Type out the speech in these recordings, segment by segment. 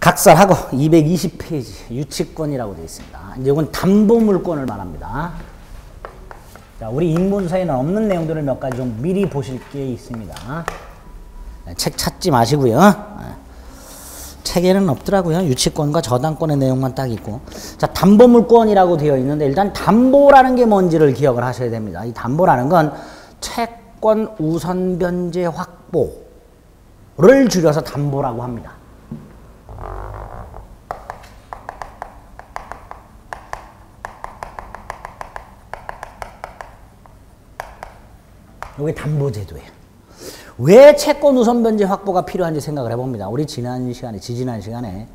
각설하고 220페이지 유치권이라고 되어 있습니다. 이제 이건 담보물권을 말합니다. 자, 우리 인문서에는 없는 내용들을 몇 가지 좀 미리 보실 게 있습니다. 책 찾지 마시고요. 책에는 없더라고요. 유치권과 저당권의 내용만 딱 있고. 자, 담보물권이라고 되어 있는데 일단 담보라는 게 뭔지를 기억을 하셔야 됩니다. 이 담보라는 건 채권 우선 변제 확보를 줄여서 담보라고 합니다. 이게 담보제도예요. 왜 채권 우선 변제 확보가 필요한지 생각을 해봅니다. 우리 지난 시간에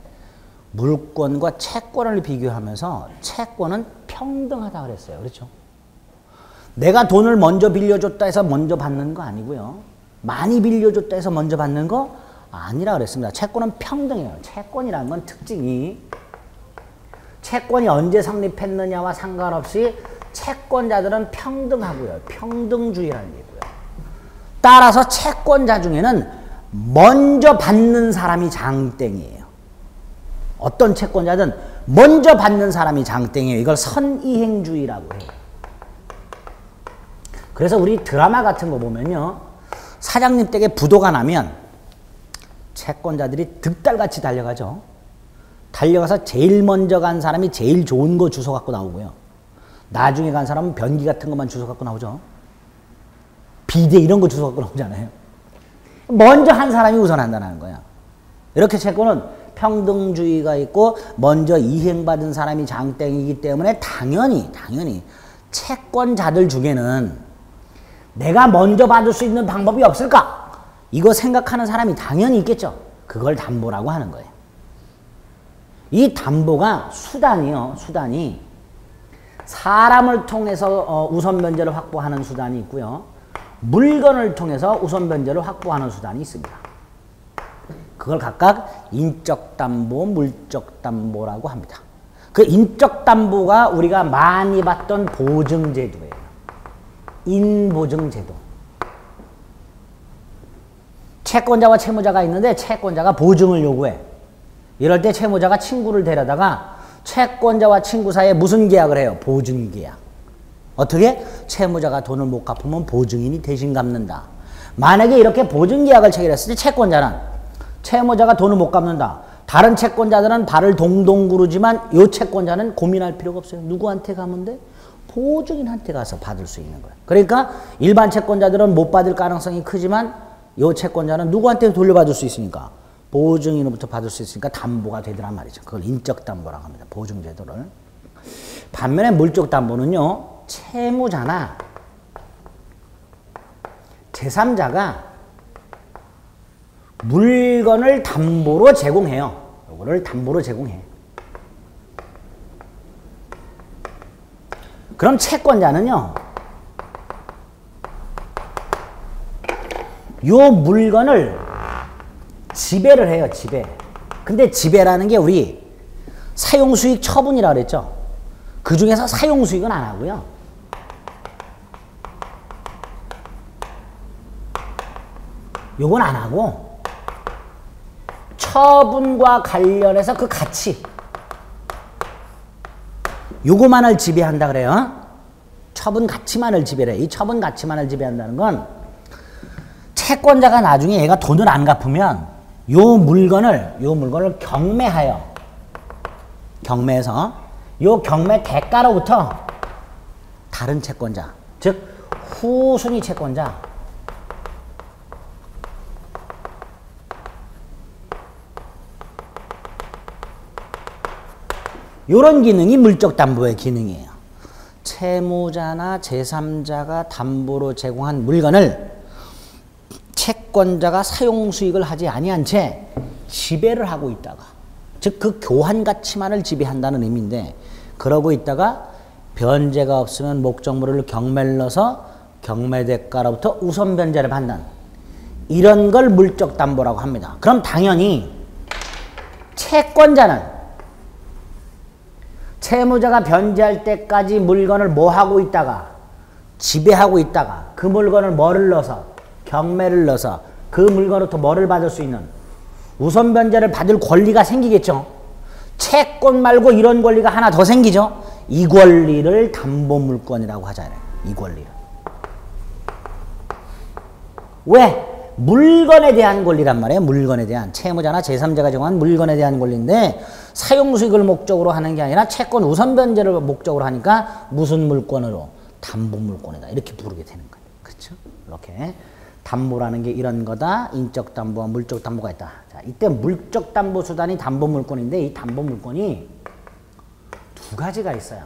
물권과 채권을 비교하면서 채권은 평등하다 그랬어요. 그렇죠? 내가 돈을 먼저 빌려줬다 해서 먼저 받는 거 아니고요. 많이 빌려줬다 해서 먼저 받는 거 아니라 그랬습니다. 채권은 평등해요. 채권이라는 건 특징이 채권이 언제 성립했느냐와 상관없이 채권자들은 평등하고요. 평등주의라는 얘기고요. 따라서 채권자 중에는 먼저 받는 사람이 장땡이에요. 어떤 채권자든 먼저 받는 사람이 장땡이에요. 이걸 선이행주의라고 해요. 그래서 우리 드라마 같은 거 보면요. 사장님 댁에 부도가 나면 채권자들이 득달같이 달려가죠. 달려가서 제일 먼저 간 사람이 제일 좋은 거 주워 갖고 나오고요. 나중에 간 사람은 변기 같은 것만 주워 갖고 나오죠. 비데 이런 거 주워 갖고 나오잖아요. 먼저 한 사람이 우선한다는 거야. 이렇게 채권은 평등주의가 있고 먼저 이행받은 사람이 장땡이기 때문에 당연히 채권자들 중에는 내가 먼저 받을 수 있는 방법이 없을까? 이거 생각하는 사람이 당연히 있겠죠. 그걸 담보라고 하는 거예요. 이 담보가 수단이 사람을 통해서 우선 변제를 확보하는 수단이 있고요. 물건을 통해서 우선 변제를 확보하는 수단이 있습니다. 그걸 각각 인적 담보, 물적 담보라고 합니다. 그 인적 담보가 우리가 많이 봤던 보증제도예요. 인보증제도. 채권자와 채무자가 있는데 채권자가 보증을 요구해. 이럴 때 채무자가 친구를 데려다가 채권자와 친구 사이에 무슨 계약을 해요? 보증계약. 어떻게? 채무자가 돈을 못 갚으면 보증인이 대신 갚는다. 만약에 이렇게 보증계약을 체결했을 때 채권자는 채무자가 돈을 못 갚는다. 다른 채권자들은 발을 동동 구르지만 이 채권자는 고민할 필요가 없어요. 누구한테 가면 돼? 보증인한테 가서 받을 수 있는 거예요. 그러니까 일반 채권자들은 못 받을 가능성이 크지만 이 채권자는 누구한테 돌려받을 수 있으니까? 보증인으로부터 받을 수 있으니까 담보가 되더란 말이죠. 그걸 인적 담보라고 합니다. 보증제도를. 반면에 물적 담보는요. 채무자나 제3자가 물건을 담보로 제공해요. 이거를 담보로 제공해. 그럼 채권자는요. 요 물건을 지배를 해요. 지배. 근데 지배라는 게 우리 사용수익 처분이라고 그랬죠. 그 중에서 사용수익은 안 하고요. 요건 안 하고 처분과 관련해서 그 가치 요거만을 지배한다 그래요. 처분 가치만을 지배해. 이 처분 가치만을 지배한다는 건 채권자가 나중에 얘가 돈을 안 갚으면 요 물건을 경매해서 요 경매 대가로부터 다른 채권자, 즉 후순위 채권자 요런 기능이 물적 담보의 기능이에요. 채무자나 제3자가 담보로 제공한 물건을 채권자가 사용수익을 하지 아니한 채 지배를 하고 있다가 즉 그 교환 가치만을 지배한다는 의미인데 그러고 있다가 변제가 없으면 목적물을 경매를 넣어서 경매 대가로부터 우선 변제를 받는 이런 걸 물적 담보라고 합니다. 그럼 당연히 채권자는 채무자가 변제할 때까지 물건을 뭐 하고 있다가 지배하고 있다가 그 물건을 뭐를 넣어서 경매를 넣어서 그 물건으로부터 뭐를 받을 수 있는 우선 변제를 받을 권리가 생기겠죠. 채권 말고 이런 권리가 하나 더 생기죠. 이 권리를 담보물권이라고 하잖아요. 이 권리를. 왜? 물건에 대한 권리란 말이에요. 물건에 대한. 채무자나 제3자가 정한 물건에 대한 권리인데 사용수익을 목적으로 하는 게 아니라 채권 우선 변제를 목적으로 하니까 무슨 물권으로? 담보물권이다. 이렇게 부르게 되는 거예요. 그렇죠? 이렇게. 담보라는 게 이런 거다. 인적 담보와 물적 담보가 있다. 자, 이때 물적 담보 수단이 담보물권인데 이 담보물권이 두 가지가 있어요.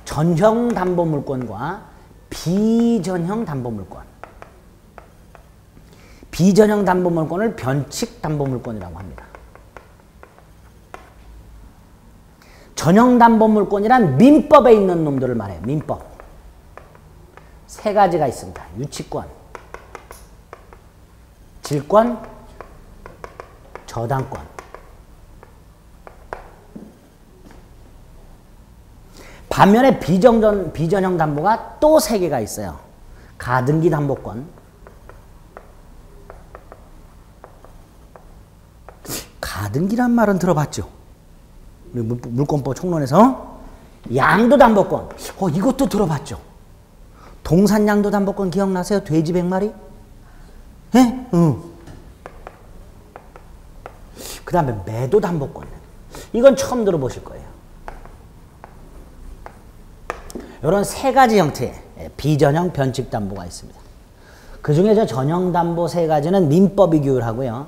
전형 담보물권과 비전형 담보물권. 비전형 담보물권을 변칙 담보물권이라고 합니다. 전형 담보물권이란 민법에 있는 놈들을 말해요. 민법. 세 가지가 있습니다. 유치권, 질권, 저당권. 반면에 비전형 담보가 또 세 개가 있어요. 가등기 담보권, 가등기란 말은 들어봤죠? 물권법 총론에서. 양도담보권, 이것도 들어봤죠? 동산양도담보권 기억나세요? 돼지 100마리? 예? 그 다음에 매도담보권. 이건 처음 들어보실 거예요. 이런 세 가지 형태의 비전형 변칙담보가 있습니다. 그 중에 저 전형담보 세 가지는 민법이 규율하고요.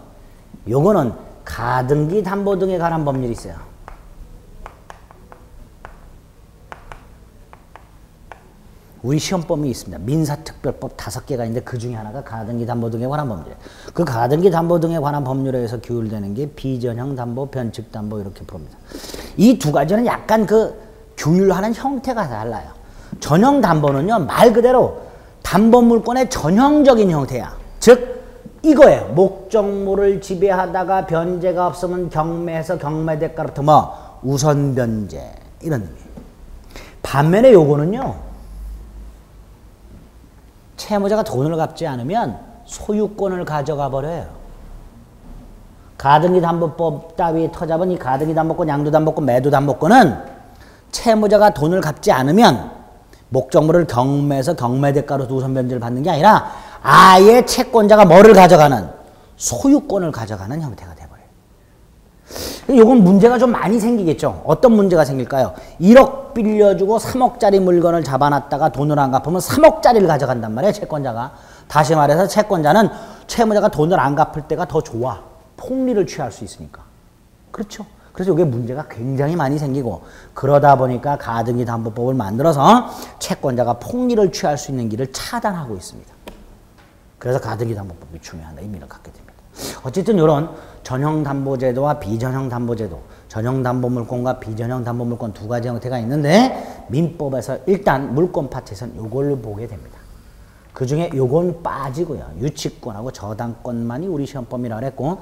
요거는 가등기 담보 등에 관한 법률이 있어요. 우리 시험법이 있습니다. 민사특별법 5개가 있는데 그 중에 하나가 가등기 담보 등에 관한 법률이에요. 그 가등기 담보 등에 관한 법률에 의해서 규율되는 게 비전형 담보, 변칙 담보 이렇게 부릅니다. 이 두 가지는 약간 그 규율하는 형태가 달라요. 전형 담보는요, 말 그대로 담보물권의 전형적인 형태야. 즉 이거예요. 목적물을 지배하다가 변제가 없으면 경매해서 경매대가로부터 뭐 우선 변제 이런 의미예요. 반면에 요거는요, 채무자가 돈을 갚지 않으면 소유권을 가져가 버려요. 가등기 담보법 따위 터잡은 이 가등기 담보권, 양도 담보권, 매도 담보권은 채무자가 돈을 갚지 않으면 목적물을 경매해서 경매대가로 우선 변제를 받는 게 아니라 아예 채권자가 뭐를 가져가는? 소유권을 가져가는 형태가 돼버려요. 이건 문제가 좀 많이 생기겠죠. 어떤 문제가 생길까요? 1억 빌려주고 3억짜리 물건을 잡아놨다가 돈을 안 갚으면 3억짜리를 가져간단 말이에요, 채권자가. 다시 말해서 채권자는 채무자가 돈을 안 갚을 때가 더 좋아. 폭리를 취할 수 있으니까. 그렇죠? 그래서 이게 문제가 굉장히 많이 생기고, 그러다 보니까 가등기 담보법을 만들어서 채권자가 폭리를 취할 수 있는 길을 차단하고 있습니다. 그래서 가등기 담보법이 중요한 의미를 갖게 됩니다. 어쨌든 이런 전형 담보제도와 비전형 담보제도, 전형 담보물권과 비전형 담보물권 두 가지 형태가 있는데 민법에서 일단 물권 파트에서는 요걸 보게 됩니다. 그 중에 요건 빠지고요. 유치권하고 저당권만이 우리 시험법이라고 그랬고,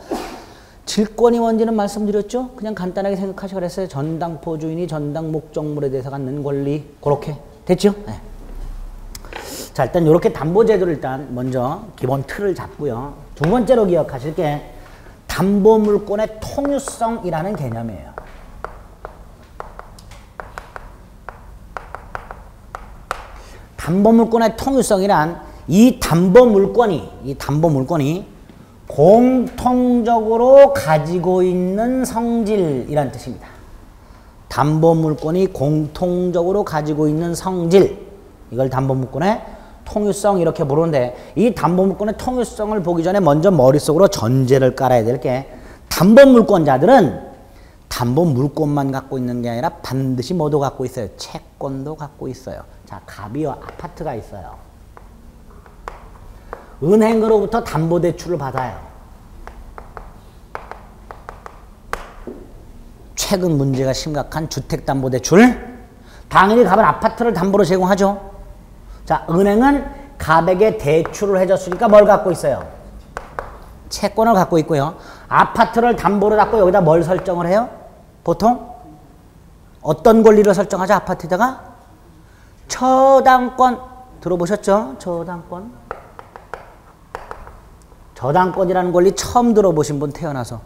질권이 뭔지는 말씀드렸죠? 그냥 간단하게 생각하시고 그랬어요. 전당 포주인이 전당 목적물에 대해서 갖는 권리. 그렇게 됐죠? 네. 자, 일단 이렇게 담보제도를 일단 먼저 기본 틀을 잡고요. 두 번째로 기억하실 게 담보물권의 통유성이라는 개념이에요. 담보물권의 통유성이란 이 담보물권이 공통적으로 가지고 있는 성질이란 뜻입니다. 담보물권이 공통적으로 가지고 있는 성질, 이걸 담보물권의 통유성 이렇게 부르는데, 이 담보물권의 통유성을 보기 전에 먼저 머릿속으로 전제를 깔아야 될 게, 담보물권자들은 담보물권만 갖고 있는 게 아니라 반드시 뭐도 갖고 있어요? 채권도 갖고 있어요. 자, 갑이요, 아파트가 있어요. 은행으로부터 담보대출을 받아요. 최근 문제가 심각한 주택담보대출. 당연히 갑은 아파트를 담보로 제공하죠. 자, 은행은 갑에게 대출을 해줬으니까 뭘 갖고 있어요? 채권을 갖고 있고요. 아파트를 담보로 갖고 여기다 뭘 설정을 해요? 보통 어떤 권리를 설정하죠? 아파트에다가 저당권 들어보셨죠? 저당권. 저당권이라는 권리 처음 들어보신 분 태어나서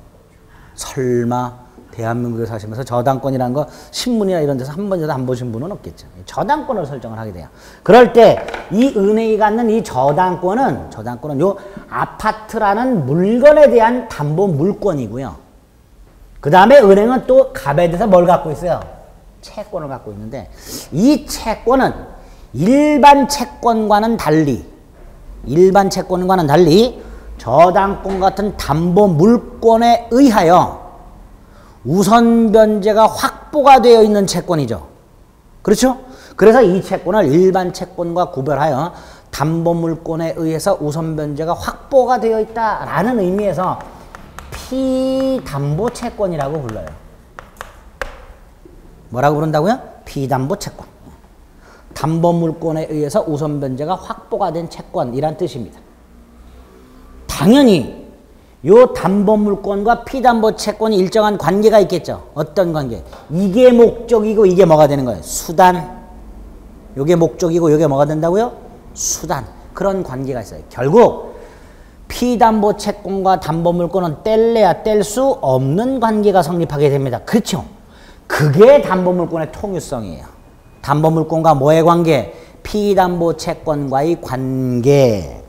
설마 대한민국에 사시면서 저당권이라는 거 신문이나 이런 데서 한 번이라도 안 보신 분은 없겠죠. 저당권을 설정을 하게 돼요. 그럴 때 이 은행이 갖는 이 저당권은 요 아파트라는 물건에 대한 담보 물권이고요. 그 다음에 은행은 또 갑에 대해서 뭘 갖고 있어요? 채권을 갖고 있는데 이 채권은 일반 채권과는 달리 저당권 같은 담보 물권에 의하여 우선 변제가 확보가 되어 있는 채권이죠. 그렇죠? 그래서 이 채권을 일반 채권과 구별하여 담보 물권에 의해서 우선 변제가 확보가 되어 있다라는 의미에서 피담보 채권이라고 불러요. 뭐라고 부른다고요? 피담보 채권. 담보 물권에 의해서 우선 변제가 확보가 된 채권이란 뜻입니다. 당연히 요 담보 물권과 피담보 채권이 일정한 관계가 있겠죠. 어떤 관계? 이게 목적이고 이게 뭐가 되는 거예요? 수단. 요게 목적이고 요게 뭐가 된다고요? 수단. 그런 관계가 있어요. 결국 피담보 채권과 담보 물권은 뗄래야 뗄 수 없는 관계가 성립하게 됩니다. 그렇죠? 그게 담보 물권의 통유성이에요. 담보 물권과 뭐의 관계? 피담보 채권과의 관계.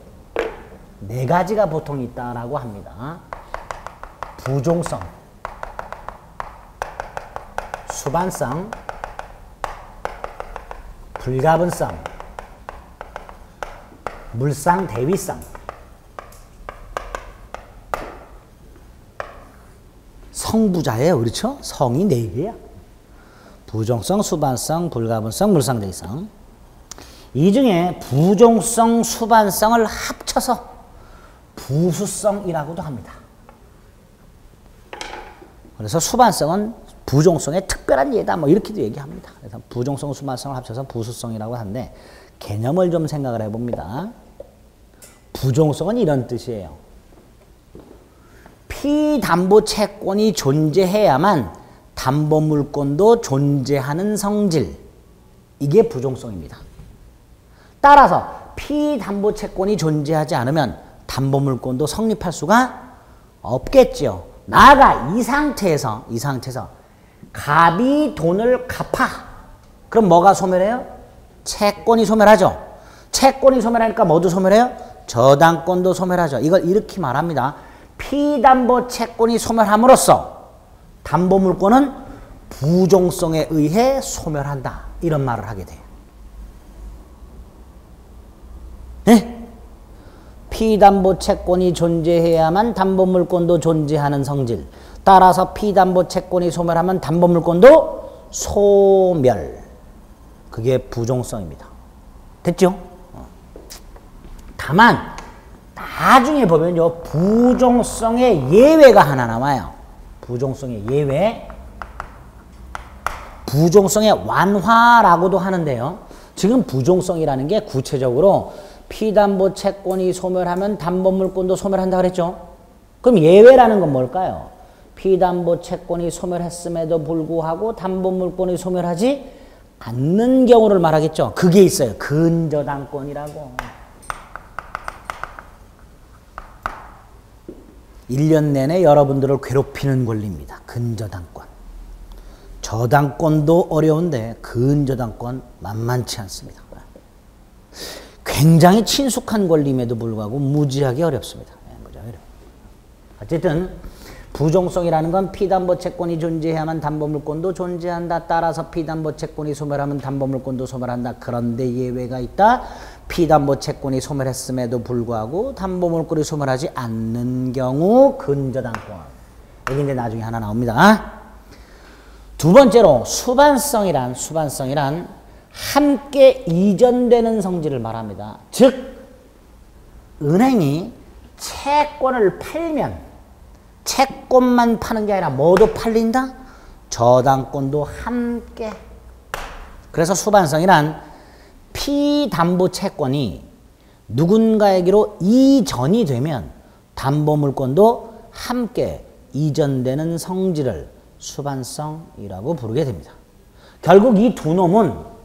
네 가지가 보통 있다라고 합니다. 부종성, 수반성, 불가분성, 물상 대위성. 성부자예요. 그렇죠? 성이 네 개야. 부종성, 수반성, 불가분성, 물상 대위성. 이 중에 부종성, 수반성을 합쳐서 부수성이라고도 합니다. 그래서 수반성은 부종성의 특별한 예다 뭐 이렇게도 얘기합니다. 그래서 부종성, 수반성을 합쳐서 부수성이라고 하는데 개념을 좀 생각을 해봅니다. 부종성은 이런 뜻이에요. 피담보 채권이 존재해야만 담보 물권도 존재하는 성질. 이게 부종성입니다. 따라서 피담보 채권이 존재하지 않으면 담보 물권도 성립할 수가 없겠죠. 나아가 이 상태에서 갑이 돈을 갚아. 그럼 뭐가 소멸해요? 채권이 소멸하죠. 채권이 소멸하니까 뭐도 소멸해요? 저당권도 소멸하죠. 이걸 이렇게 말합니다. 피담보 채권이 소멸함으로써 담보 물권은 부종성에 의해 소멸한다. 이런 말을 하게 돼요. 네? 피담보 채권이 존재해야만 담보 물권도 존재하는 성질. 따라서 피담보 채권이 소멸하면 담보 물권도 소멸. 그게 부종성입니다. 됐죠? 다만 나중에 보면요. 부종성의 예외가 하나 나와요. 부종성의 예외. 부종성의 완화라고도 하는데요. 지금 부종성이라는 게 구체적으로 피담보 채권이 소멸하면 담보 물권도 소멸한다 그랬죠? 그럼 예외라는 건 뭘까요? 피담보 채권이 소멸했음에도 불구하고 담보 물권이 소멸하지 않는 경우를 말하겠죠. 그게 있어요. 근저당권이라고. 1년 내내 여러분들을 괴롭히는 권리입니다. 근저당권. 저당권도 어려운데 근저당권 만만치 않습니다. 굉장히 친숙한 권리임에도 불구하고 무지하게 어렵습니다. 어쨌든 부종성이라는 건 피담보 채권이 존재해야만 담보 물권도 존재한다. 따라서 피담보 채권이 소멸하면 담보 물권도 소멸한다. 그런데 예외가 있다. 피담보 채권이 소멸했음에도 불구하고 담보 물권이 소멸하지 않는 경우 근저당권. 이게 이제 나중에 하나 나옵니다. 두 번째로 수반성이란 함께 이전되는 성질을 말합니다. 즉 은행이 채권을 팔면 채권만 파는 게 아니라 뭐도 팔린다? 저당권도 함께. 그래서 수반성이란 피담보 채권이 누군가에게로 이전이 되면 담보 물권도 함께 이전되는 성질을 수반성이라고 부르게 됩니다. 결국 이 두 놈은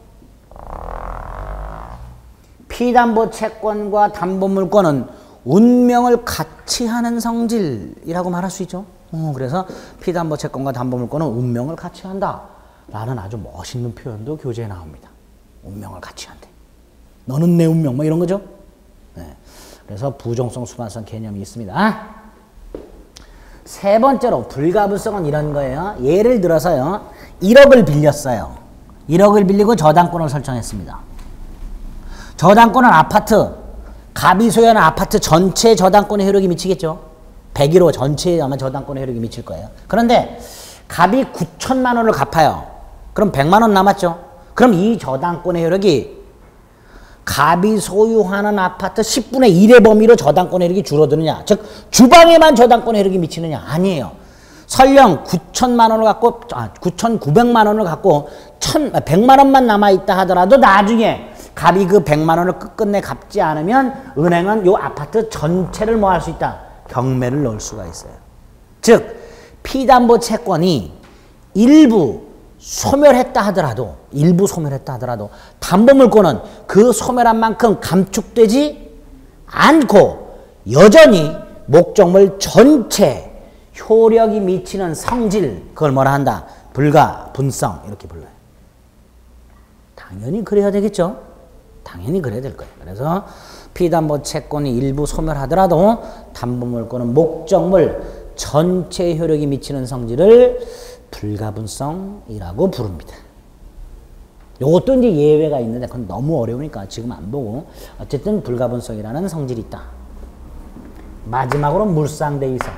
피담보 채권과 담보 물권은 운명을 같이 하는 성질이라고 말할 수 있죠. 그래서 피담보 채권과 담보물권은 운명을 같이 한다 라는 아주 멋있는 표현도 교재에 나옵니다. 운명을 같이 한대. 너는 내 운명 뭐 이런 거죠. 네. 그래서 부종성 수반성 개념이 있습니다. 세 번째로 불가분성은 이런 거예요. 예를 들어서요. 1억을 빌렸어요. 1억을 빌리고 저당권을 설정했습니다. 저당권은 아파트, 갑이 소유하는 아파트 전체 저당권의 효력이 미치겠죠. 101호 전체에 아마 저당권의 효력이 미칠 거예요. 그런데 갑이 9천만 원을 갚아요. 그럼 100만 원 남았죠. 그럼 이 저당권의 효력이 갑이 소유하는 아파트 10분의 1의 범위로 저당권의 효력이 줄어드느냐, 즉 주방에만 저당권의 효력이 미치느냐? 아니에요. 설령 9천만 원을 갖고 9,900만 원을 갖고 100만 원만 남아있다 하더라도 나중에 갑이 그 100만 원을 끝끝내 갚지 않으면 은행은 이 아파트 전체를 뭐 할 수 있다? 경매를 넣을 수가 있어요. 즉 피담보 채권이 일부 소멸했다 하더라도 담보물권은 그 소멸한 만큼 감축되지 않고 여전히 목적물 전체 효력이 미치는 성질, 그걸 뭐라 한다? 불가분성 이렇게 불러요. 당연히 그래야 되겠죠. 당연히 그래야 될 거예요. 그래서 피담보 채권이 일부 소멸하더라도 담보물권은 목적물 전체 효력이 미치는 성질을 불가분성이라고 부릅니다. 요것도 이제 예외가 있는데 그건 너무 어려우니까 지금 안 보고 어쨌든 불가분성이라는 성질이 있다. 마지막으로 물상대위성.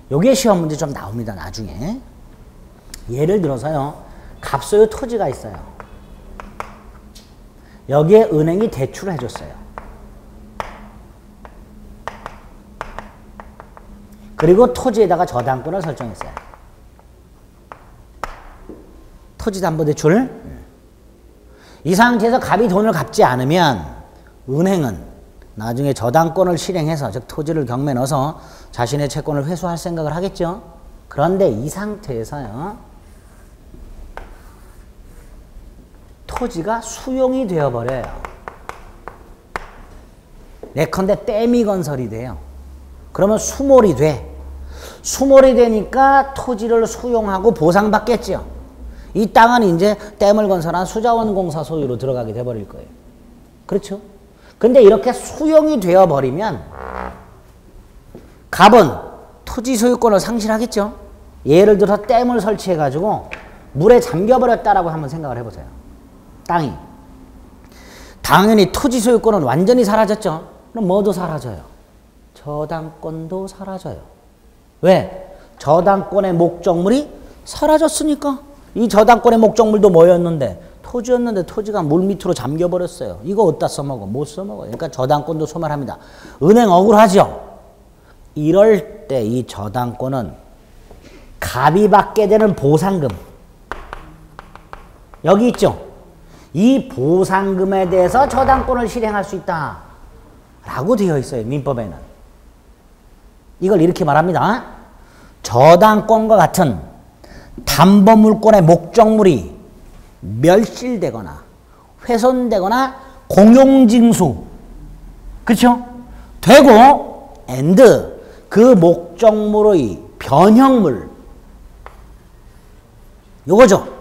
요게 시험 문제 좀 나옵니다. 나중에. 예를 들어서요. 갑소유 토지가 있어요. 여기에 은행이 대출을 해줬어요. 그리고 토지에다가 저당권을 설정했어요. 토지담보대출. 이 상태에서 갑이 돈을 갚지 않으면 은행은 나중에 저당권을 실행해서, 즉 토지를 경매에 넣어서 자신의 채권을 회수할 생각을 하겠죠. 그런데 이 상태에서요. 토지가 수용이 되어버려요. 예컨대 댐이 건설이 돼요. 그러면 수몰이 돼. 수몰이 되니까 토지를 수용하고 보상받겠죠. 이 땅은 이제 댐을 건설한 수자원공사 소유로 들어가게 돼버릴 거예요. 그렇죠? 근데 이렇게 수용이 되어버리면 갑은 토지 소유권을 상실하겠죠. 예를 들어서 댐을 설치해가지고 물에 잠겨버렸다라고 한번 생각을 해보세요. 땅이. 당연히 토지 소유권은 완전히 사라졌죠. 그럼 뭐도 사라져요? 저당권도 사라져요. 왜? 저당권의 목적물이 사라졌으니까. 이 저당권의 목적물도 뭐였는데? 토지였는데 토지가 물 밑으로 잠겨버렸어요. 이거 어디다 써먹어? 못 써먹어요. 그러니까 저당권도 소멸합니다. 은행 억울하죠? 이럴 때 이 저당권은 갑이 받게 되는 보상금. 여기 있죠? 이 보상금에 대해서 저당권을 실행할 수 있다 라고 되어 있어요. 민법에는. 이걸 이렇게 말합니다. 저당권과 같은 담보물권의 목적물이 멸실되거나 훼손되거나 공용징수, 그렇죠? 되고 and 그 목적물의 변형물, 요거죠.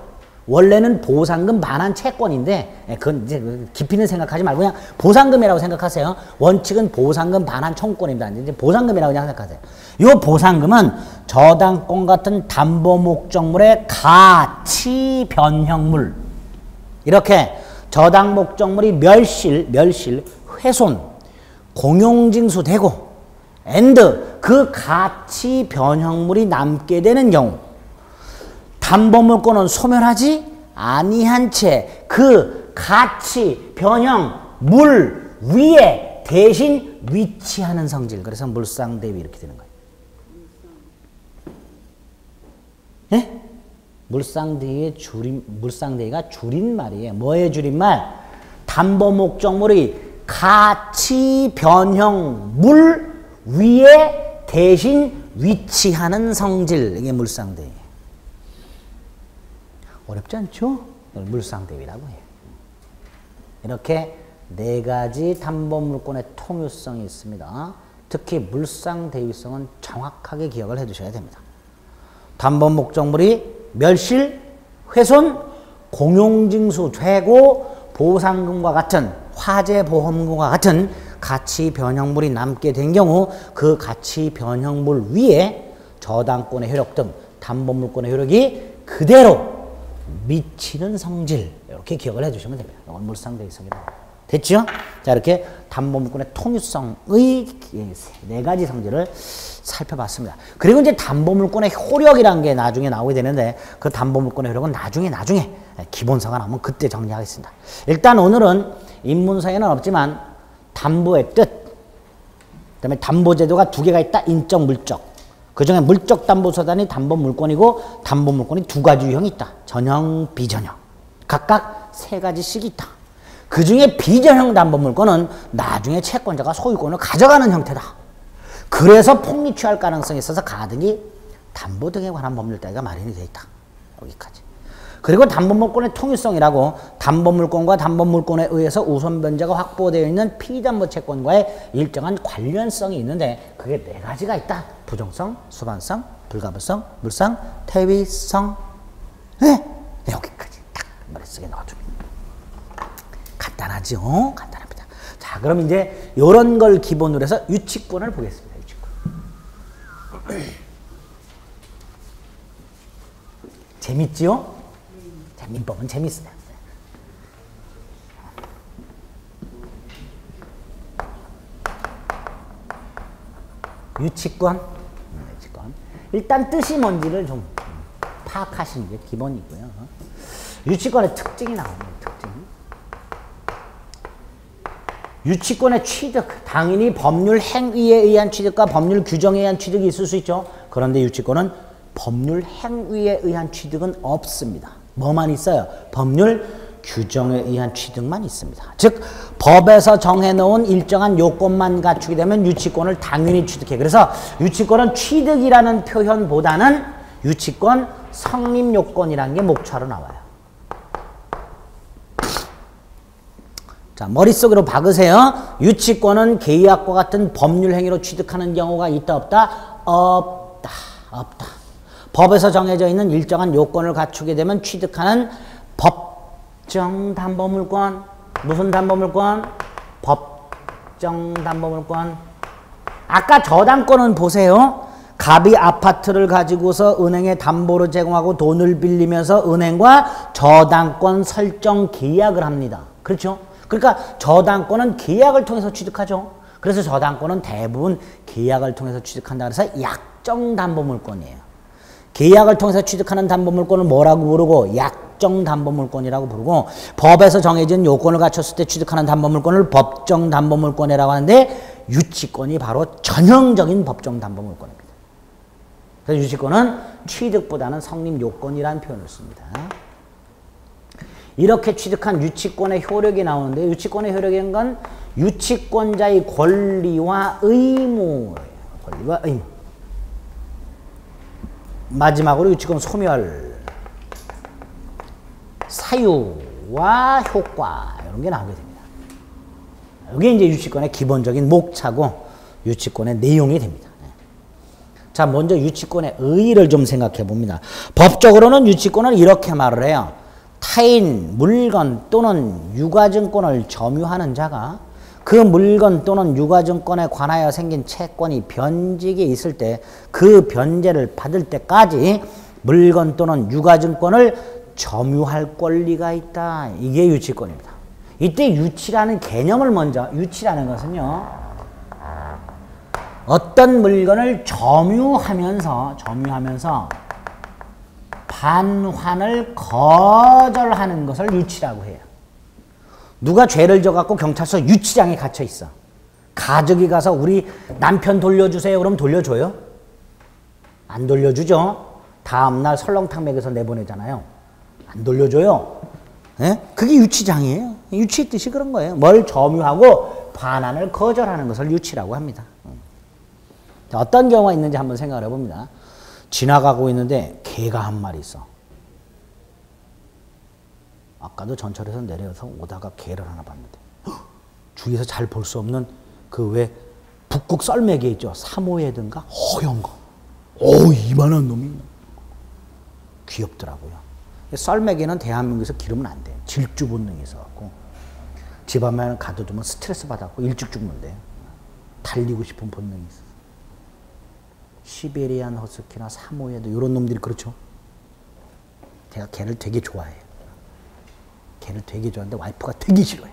원래는 보상금 반환 채권인데 그건 이제 깊이는 생각하지 말고 그냥 보상금이라고 생각하세요. 원칙은 보상금 반환 청구권입니다. 이제 보상금이라고 그냥 생각하세요. 이 보상금은 저당권 같은 담보 목적물의 가치 변형물, 이렇게 저당 목적물이 멸실, 훼손, 공용징수되고 and 그 가치 변형물이 남게 되는 경우 담보물권은 소멸하지 아니한 채 그 가치 변형 물 위에 대신 위치하는 성질. 그래서 물상대위 이렇게 되는 거예요. 예? 물상대위가 줄임말이에요. 뭐의 줄임말? 담보 목적물이 가치 변형 물 위에 대신 위치하는 성질. 이게 물상대위. 어렵지 않죠? 물상대위라고 해요. 이렇게 네 가지 담보물권의 통유성이 있습니다. 특히 물상대위성은 정확하게 기억을 해두셔야 됩니다. 담보목적물이 멸실, 훼손, 공용징수, 퇴고, 보상금과 같은 화재보험금과 같은 가치 변형물이 남게 된 경우 그 가치 변형물 위에 저당권의 효력 등 담보물권의 효력이 그대로 미치는 성질, 이렇게 기억을 해주시면 됩니다. 이건 물상대위성이다. 됐죠? 자, 이렇게 담보물권의 통유성의 네 가지 성질을 살펴봤습니다. 그리고 이제 담보물권의 효력이라는 게 나중에 나오게 되는데 그 담보물권의 효력은 나중에 기본서가 나오면 그때 정리하겠습니다. 일단 오늘은 입문서에는 없지만 담보의 뜻, 그 다음에 담보제도가 두 개가 있다. 인적, 물적. 그 중에 물적 담보서단이 담보물권이고 담보물권이 두 가지 유형이 있다. 전형, 비전형. 각각 세 가지씩 있다. 그 중에 비전형 담보물권은 나중에 채권자가 소유권을 가져가는 형태다. 그래서 폭리 취할 가능성이 있어서 가등기 담보 등에 관한 법률 따위가 마련이 되어 있다. 여기까지. 그리고 담보물권의 통일성이라고 담보물권과 담보물권에 의해서 우선 변제가 확보되어 있는 피담보 채권과의 일정한 관련성이 있는데 그게 네 가지가 있다. 부정성, 수반성, 불가분성, 물상, 태위성. 네? 여기까지 딱 머릿속에 넣어줍니다. 간단하죠? 간단합니다. 자, 그럼 이제 이런 걸 기본으로 해서 유치권을 보겠습니다. 유치권. 재밌지요? 자, 민법은 재밌어요. 유치권. 유치권. 일단 뜻이 뭔지를 좀 파악하시는 게 기본이고요. 유치권의 특징이 나옵니다. 특징. 유치권의 취득, 당연히 법률 행위에 의한 취득과 법률 규정에 의한 취득이 있을 수 있죠. 그런데 유치권은 법률 행위에 의한 취득은 없습니다. 뭐만 있어요? 법률 규정에 의한 취득만 있습니다. 즉 법에서 정해놓은 일정한 요건만 갖추게 되면 유치권을 당연히 취득해. 그래서 유치권은 취득이라는 표현보다는 유치권 성립요건이라는 게 목차로 나와요. 자, 머릿속으로 박으세요. 유치권은 계약과 같은 법률 행위로 취득하는 경우가 있다 없다? 없다. 없다. 법에서 정해져 있는 일정한 요건을 갖추게 되면 취득하는 법정 담보물권. 무슨 담보물권? 법정 담보물권. 아까 저당권은 보세요. 갑이 아파트를 가지고서 은행에 담보로 제공하고 돈을 빌리면서 은행과 저당권 설정 계약을 합니다. 그렇죠? 그러니까 저당권은 계약을 통해서 취득하죠. 그래서 저당권은 대부분 계약을 통해서 취득한다. 그래서 약정 담보물권이에요. 계약을 통해서 취득하는 담보물권을 뭐라고 부르고? 약정 담보물권이라고 부르고, 법에서 정해진 요건을 갖췄을 때 취득하는 담보물권을 법정 담보물권이라고 하는데 유치권이 바로 전형적인 법정 담보물권입니다. 그래서 유치권은 취득보다는 성립 요건이라는 표현을 씁니다. 이렇게 취득한 유치권의 효력이 나오는데 유치권의 효력인 건 유치권자의 권리와 의무예요. 권리와 의무. 마지막으로 유치권 소멸, 사유와 효과 이런 게 나오게 됩니다. 이게 이제 유치권의 기본적인 목차고 유치권의 내용이 됩니다. 자, 먼저 유치권의 의의를 좀 생각해 봅니다. 법적으로는 유치권은 이렇게 말을 해요. 타인, 물건 또는 유가증권을 점유하는 자가 그 물건 또는 유가증권에 관하여 생긴 채권이 변직에 있을 때 그 변제를 받을 때까지 물건 또는 유가증권을 점유할 권리가 있다. 이게 유치권입니다. 이때 유치라는 개념을 먼저, 유치라는 것은요, 어떤 물건을 점유하면서 반환을 거절하는 것을 유치라고 해요. 누가 죄를 져갖고 경찰서 유치장에 갇혀 있어. 가족이 가서 우리 남편 돌려주세요. 그럼 돌려줘요? 안 돌려주죠. 다음날 설렁탕 먹여서 내보내잖아요. 안 돌려줘요. 예? 그게 유치장이에요. 유치의 뜻이 그런 거예요. 뭘 점유하고 반환을 거절하는 것을 유치라고 합니다. 자, 어떤 경우가 있는지 한번 생각을 해봅니다. 지나가고 있는데 개가 한 마리 있어. 아까도 전철에서 내려서 오다가 개를 하나 봤는데 주위에서 잘 볼 수 없는 그 왜 북극 썰매개 있죠. 사모예든가 허연 거. 오, 이만한 놈이 귀엽더라고요. 썰매개는 대한민국에서 기르면 안 돼요. 질주 본능이 있어갖고 집안만 가둬두면 스트레스 받았고 일찍 죽는데 달리고 싶은 본능이 있어. 시베리안 허스키나 사모예드 이런 놈들이 그렇죠. 제가 개를 되게 좋아해요. 개를 되게 좋아하는데 와이프가 되게 싫어해.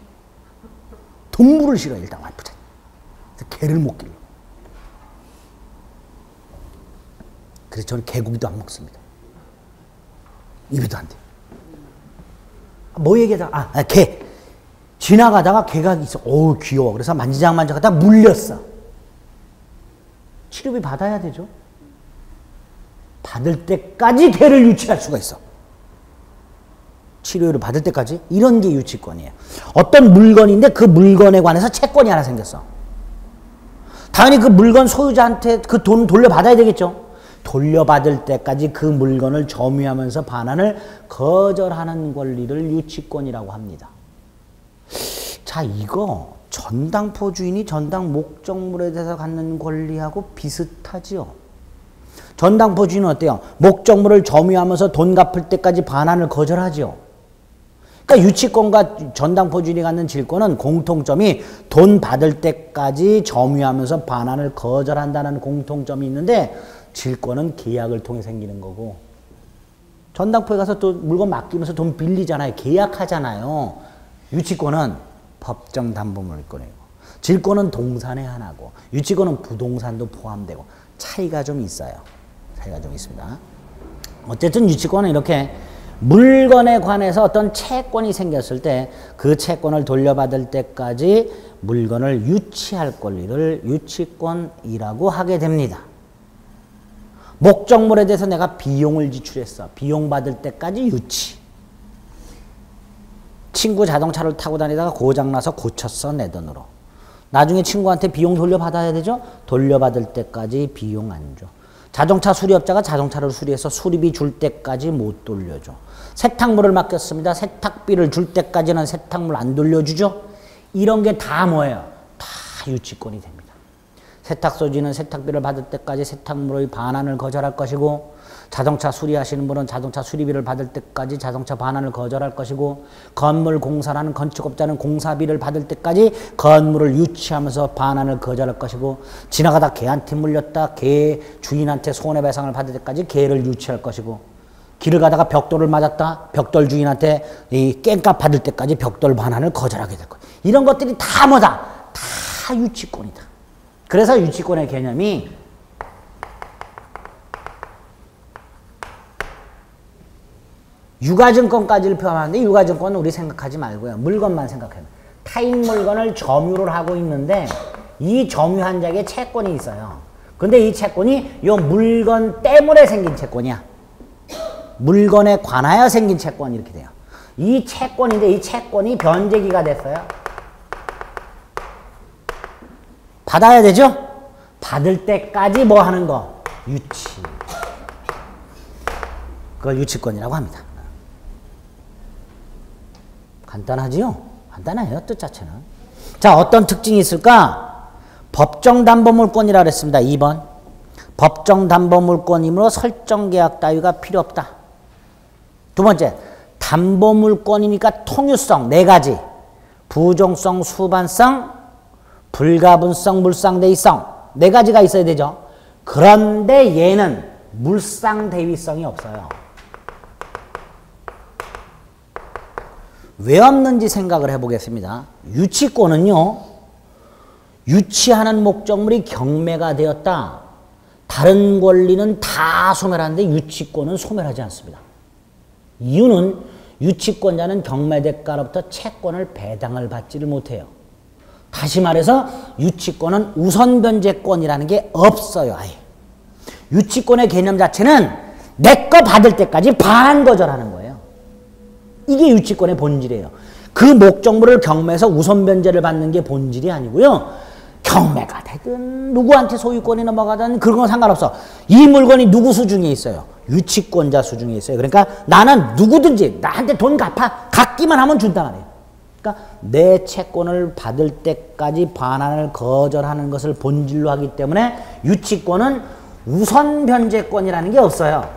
동물을 싫어해 일단 와이프가. 그래서 개를 못 길러. 그래서 저는 개고기도 안 먹습니다. 입에도 안 돼. 뭐 얘기하다가 개. 지나가다가 개가 있어. 어우 귀여워. 그래서 만지작만지작하다가 물렸어. 치료비 받아야 되죠. 받을 때까지 개를 유치할 수가 있어. 치료를 받을 때까지. 이런 게 유치권이에요. 어떤 물건인데 그 물건에 관해서 채권이 하나 생겼어. 당연히 그 물건 소유자한테 그 돈 돌려받아야 되겠죠. 돌려받을 때까지 그 물건을 점유하면서 반환을 거절하는 권리를 유치권이라고 합니다. 자, 이거 전당포 주인이 전당 목적물에 대해서 갖는 권리하고 비슷하지요. 전당포 주인은 어때요? 목적물을 점유하면서 돈 갚을 때까지 반환을 거절하지요. 그러니까 유치권과 전당포 주인이 갖는 질권은 공통점이 돈 받을 때까지 점유하면서 반환을 거절한다는 공통점이 있는데 질권은 계약을 통해 생기는 거고 전당포에 가서 또 물건 맡기면서 돈 빌리잖아요. 계약하잖아요. 유치권은 법정담보물권이고 질권은 동산의 하나고 유치권은 부동산도 포함되고 차이가 좀 있어요. 차이가 좀 있습니다. 어쨌든 유치권은 이렇게 물건에 관해서 어떤 채권이 생겼을 때 그 채권을 돌려받을 때까지 물건을 유치할 권리를 유치권이라고 하게 됩니다. 목적물에 대해서 내가 비용을 지출했어. 비용 받을 때까지 유치. 친구 자동차를 타고 다니다가 고장나서 고쳤어. 내 돈으로. 나중에 친구한테 비용 돌려받아야 되죠. 돌려받을 때까지 비용 안 줘. 자동차 수리업자가 자동차를 수리해서 수리비 줄 때까지 못 돌려줘. 세탁물을 맡겼습니다. 세탁비를 줄 때까지는 세탁물 안 돌려주죠. 이런 게 다 뭐예요? 다 유치권이 됩니다. 세탁소지는 세탁비를 받을 때까지 세탁물의 반환을 거절할 것이고 자동차 수리하시는 분은 자동차 수리비를 받을 때까지 자동차 반환을 거절할 것이고 건물 공사하는 건축업자는 공사비를 받을 때까지 건물을 유치하면서 반환을 거절할 것이고 지나가다 개한테 물렸다 개 주인한테 손해배상을 받을 때까지 개를 유치할 것이고 길을 가다가 벽돌을 맞았다 벽돌 주인한테 이 깽값 받을 때까지 벽돌 반환을 거절하게 될 거예요. 이런 것들이 다 뭐다? 다 유치권이다. 그래서 유치권의 개념이 유가증권까지를 포함하는데 유가증권은 우리 생각하지 말고요. 물건만 생각해요. 타인 물건을 점유를 하고 있는데 이 점유한 자에게 채권이 있어요. 근데 이 채권이 이 물건 때문에 생긴 채권이야. 물건에 관하여 생긴 채권 이렇게 돼요. 이 채권인데 이 채권이 변제기가 됐어요. 받아야 되죠? 받을 때까지 뭐 하는 거? 유치. 그걸 유치권이라고 합니다. 간단하지요? 간단해요, 뜻 자체는. 자, 어떤 특징이 있을까? 법정담보물권이라고 그랬습니다. 2번. 법정담보물권이므로 설정계약 따위가 필요 없다. 두 번째, 담보물권이니까 통유성 4가지. 부종성, 수반성, 불가분성, 물상대위성 4가지가 있어야 되죠. 그런데 얘는 물상대위성이 없어요. 왜 없는지 생각을 해보겠습니다. 유치권은요. 유치하는 목적물이 경매가 되었다. 다른 권리는 다 소멸하는데 유치권은 소멸하지 않습니다. 이유는 유치권자는 경매대가로부터 채권을 배당을 받지를 못해요. 다시 말해서 유치권은 우선변제권이라는 게 없어요. 아예. 유치권의 개념 자체는 내 거 받을 때까지 반거절하는 거예요. 이게 유치권의 본질이에요. 그 목적물을 경매에서 우선변제를 받는 게 본질이 아니고요. 경매가 되든 누구한테 소유권이 넘어가든 그런 건 상관없어. 이 물건이 누구 수중에 있어요? 유치권자 수중에 있어요. 그러니까 나는 누구든지 나한테 돈 갚기만 하면 준다 말이에요. 그러니까 내 채권을 받을 때까지 반환을 거절하는 것을 본질로 하기 때문에 유치권은 우선 변제권이라는 게 없어요.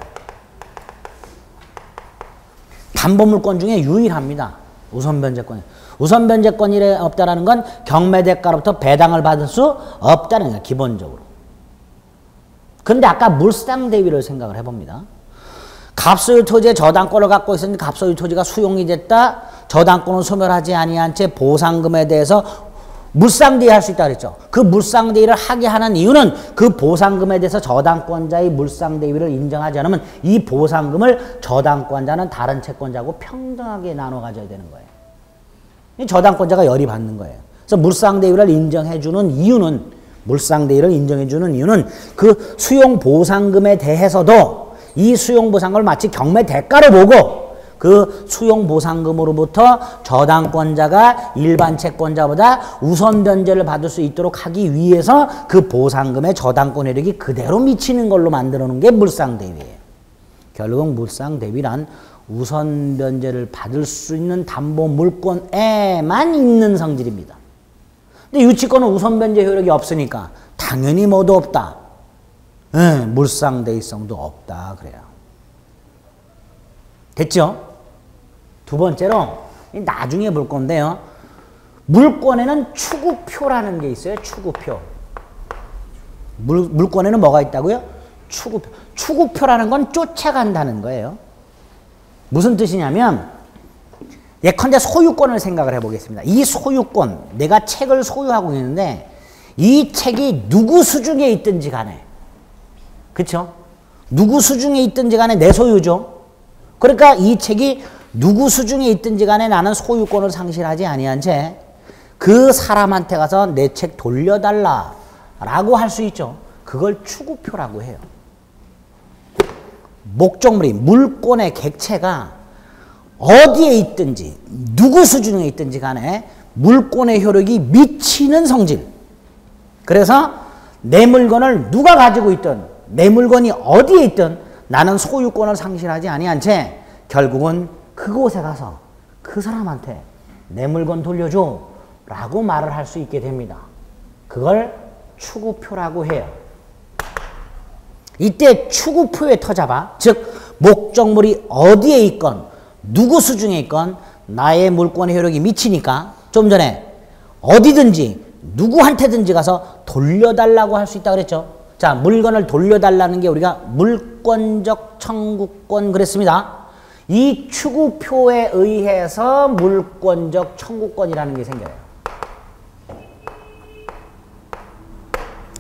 담보물권 중에 유일합니다. 우선 변제권이. 우선 변제권이 없다라는 건 경매대가로부터 배당을 받을 수 없다는 거예요. 기본적으로. 근데 아까 물상 대위를 생각을 해봅니다. 갑소유 토지의 저당권을 갖고 있었는데 갑소유 토지가 수용이 됐다. 저당권을 소멸하지 아니한 채 보상금에 대해서 물상대위 할 수 있다 그랬죠. 그 물상대위를 하게 하는 이유는 그 보상금에 대해서 저당권자의 물상대위를 인정하지 않으면 이 보상금을 저당권자는 다른 채권자하고 평등하게 나눠 가져야 되는 거예요. 이 저당권자가 열이 받는 거예요. 그래서 물상대위를 인정해주는 이유는 물상대위를 인정해주는 이유는 그 수용보상금에 대해서도 이 수용보상금을 마치 경매대가로 보고 그 수용보상금으로부터 저당권자가 일반 채권자보다 우선 변제를 받을 수 있도록 하기 위해서 그 보상금의 저당권 효력이 그대로 미치는 걸로 만들어 놓은 게 물상대위예요. 결국 물상대위란 우선 변제를 받을 수 있는 담보 물권에만 있는 성질입니다. 근데 유치권은 우선 변제 효력이 없으니까 당연히 뭐도 없다. 물상대위성도 없다 그래요. 됐죠? 두 번째로 나중에 볼 건데요. 물권에는 추구표라는 게 있어요. 추구표. 물권에는 뭐가 있다고요? 추구표. 추구표라는 건 쫓아간다는 거예요. 무슨 뜻이냐면 예컨대 소유권을 생각을 해보겠습니다. 이 소유권, 내가 책을 소유하고 있는데 이 책이 누구 수중에 있든지 간에 그렇죠? 누구 수중에 있든지 간에 내 소유죠. 그러니까 이 책이 누구 수중에 있든지 간에 나는 소유권을 상실하지 아니한 채 그 사람한테 가서 내 책 돌려달라라고 할 수 있죠. 그걸 추구표라고 해요. 목적물이 물권의 객체가 어디에 있든지 누구 수중에 있든지 간에 물권의 효력이 미치는 성질. 그래서 내 물건을 누가 가지고 있든 내 물건이 어디에 있든 나는 소유권을 상실하지 아니한 채 결국은 그곳에 가서 그 사람한테 내 물건 돌려줘 라고 말을 할 수 있게 됩니다. 그걸 추구표라고 해요. 이때 추구표에 터잡아, 즉 목적물이 어디에 있건 누구 수중에 있건 나의 물권의 효력이 미치니까 좀 전에 어디든지 누구한테든지 가서 돌려달라고 할 수 있다 그랬죠. 자, 물건을 돌려달라는 게 우리가 물권적 청구권 그랬습니다. 이 추구표에 의해서 물권적 청구권이라는 게 생겨요.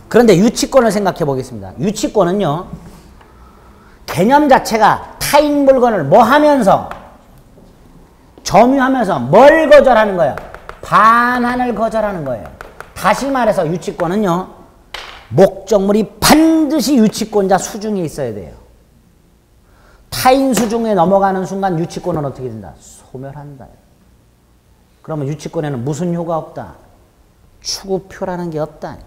그런데 유치권을 생각해 보겠습니다. 유치권은요, 개념 자체가 타인 물건을 뭐 하면서, 점유하면서 뭘 거절하는 거예요? 반환을 거절하는 거예요. 다시 말해서 유치권은요, 목적물이 반드시 유치권자 수중에 있어야 돼요. 타인 수중에 넘어가는 순간 유치권은 어떻게 된다? 소멸한다. 그러면 유치권에는 무슨 효가 없다? 추구표라는 게 없다.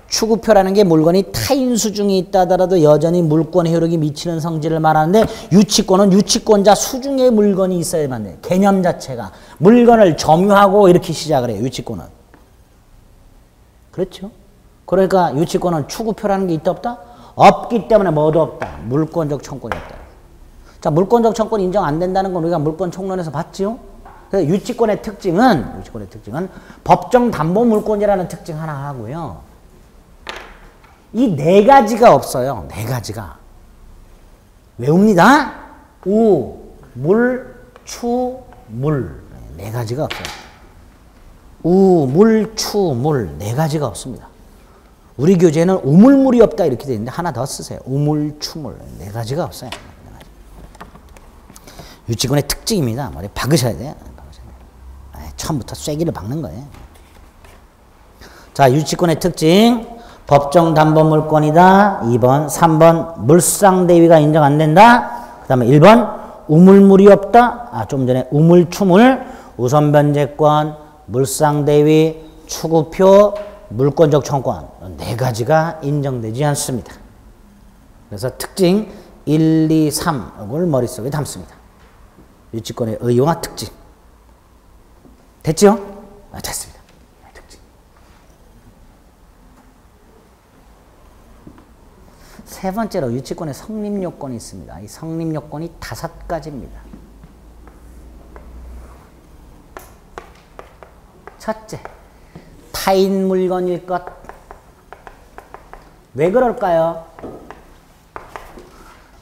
추구표라는 게 물건이 타인 수중에 있다 하더라도 여전히 물권의 효력이 미치는 성질을 말하는데 유치권은 유치권자 수중에 물건이 있어야만 돼. 개념 자체가 물건을 점유하고 이렇게 시작을 해요. 유치권은. 그렇죠? 그러니까 유치권은 추구표라는 게 있다 없다? 없기 때문에 뭐도 없다. 물권적 청구권이 없다. 자, 물권적 청구권 인정 안 된다는 건 우리가 물권 총론에서 봤지요? 그래서 유치권의 특징은 법정 담보 물권이라는 특징 하나 하고요. 이 네 가지가 없어요. 네 가지가. 외웁니다. 우, 물, 추, 물. 네 가지가 없어요. 우, 물, 추, 물. 네 가지가 없습니다. 우리 교재에는 우물물이 없다 이렇게 되어 있는데 하나 더 쓰세요. 우물, 추물. 네 가지가 없어요. 네 가지. 유치권의 특징입니다. 머리 박으셔야 돼요. 처음부터 쐐기를 박는 거예요. 자, 유치권의 특징. 법정 담보 물권이다. 2번, 3번 물상대위가 인정 안 된다. 그 다음에 1번 우물물이 없다. 좀 전에 우물추물, 우선변제권, 물상대위, 추구표, 물권적 청구권 네 가지가 인정되지 않습니다. 그래서 특징 1, 2, 3을 머릿속에 담습니다. 유치권의 의용화 특징. 됐죠? 됐습니다. 특징. 세 번째로 유치권의 성립 요건이 있습니다. 이 성립 요건이 5가지입니다. 첫째, 타인 물건일 것. 왜 그럴까요?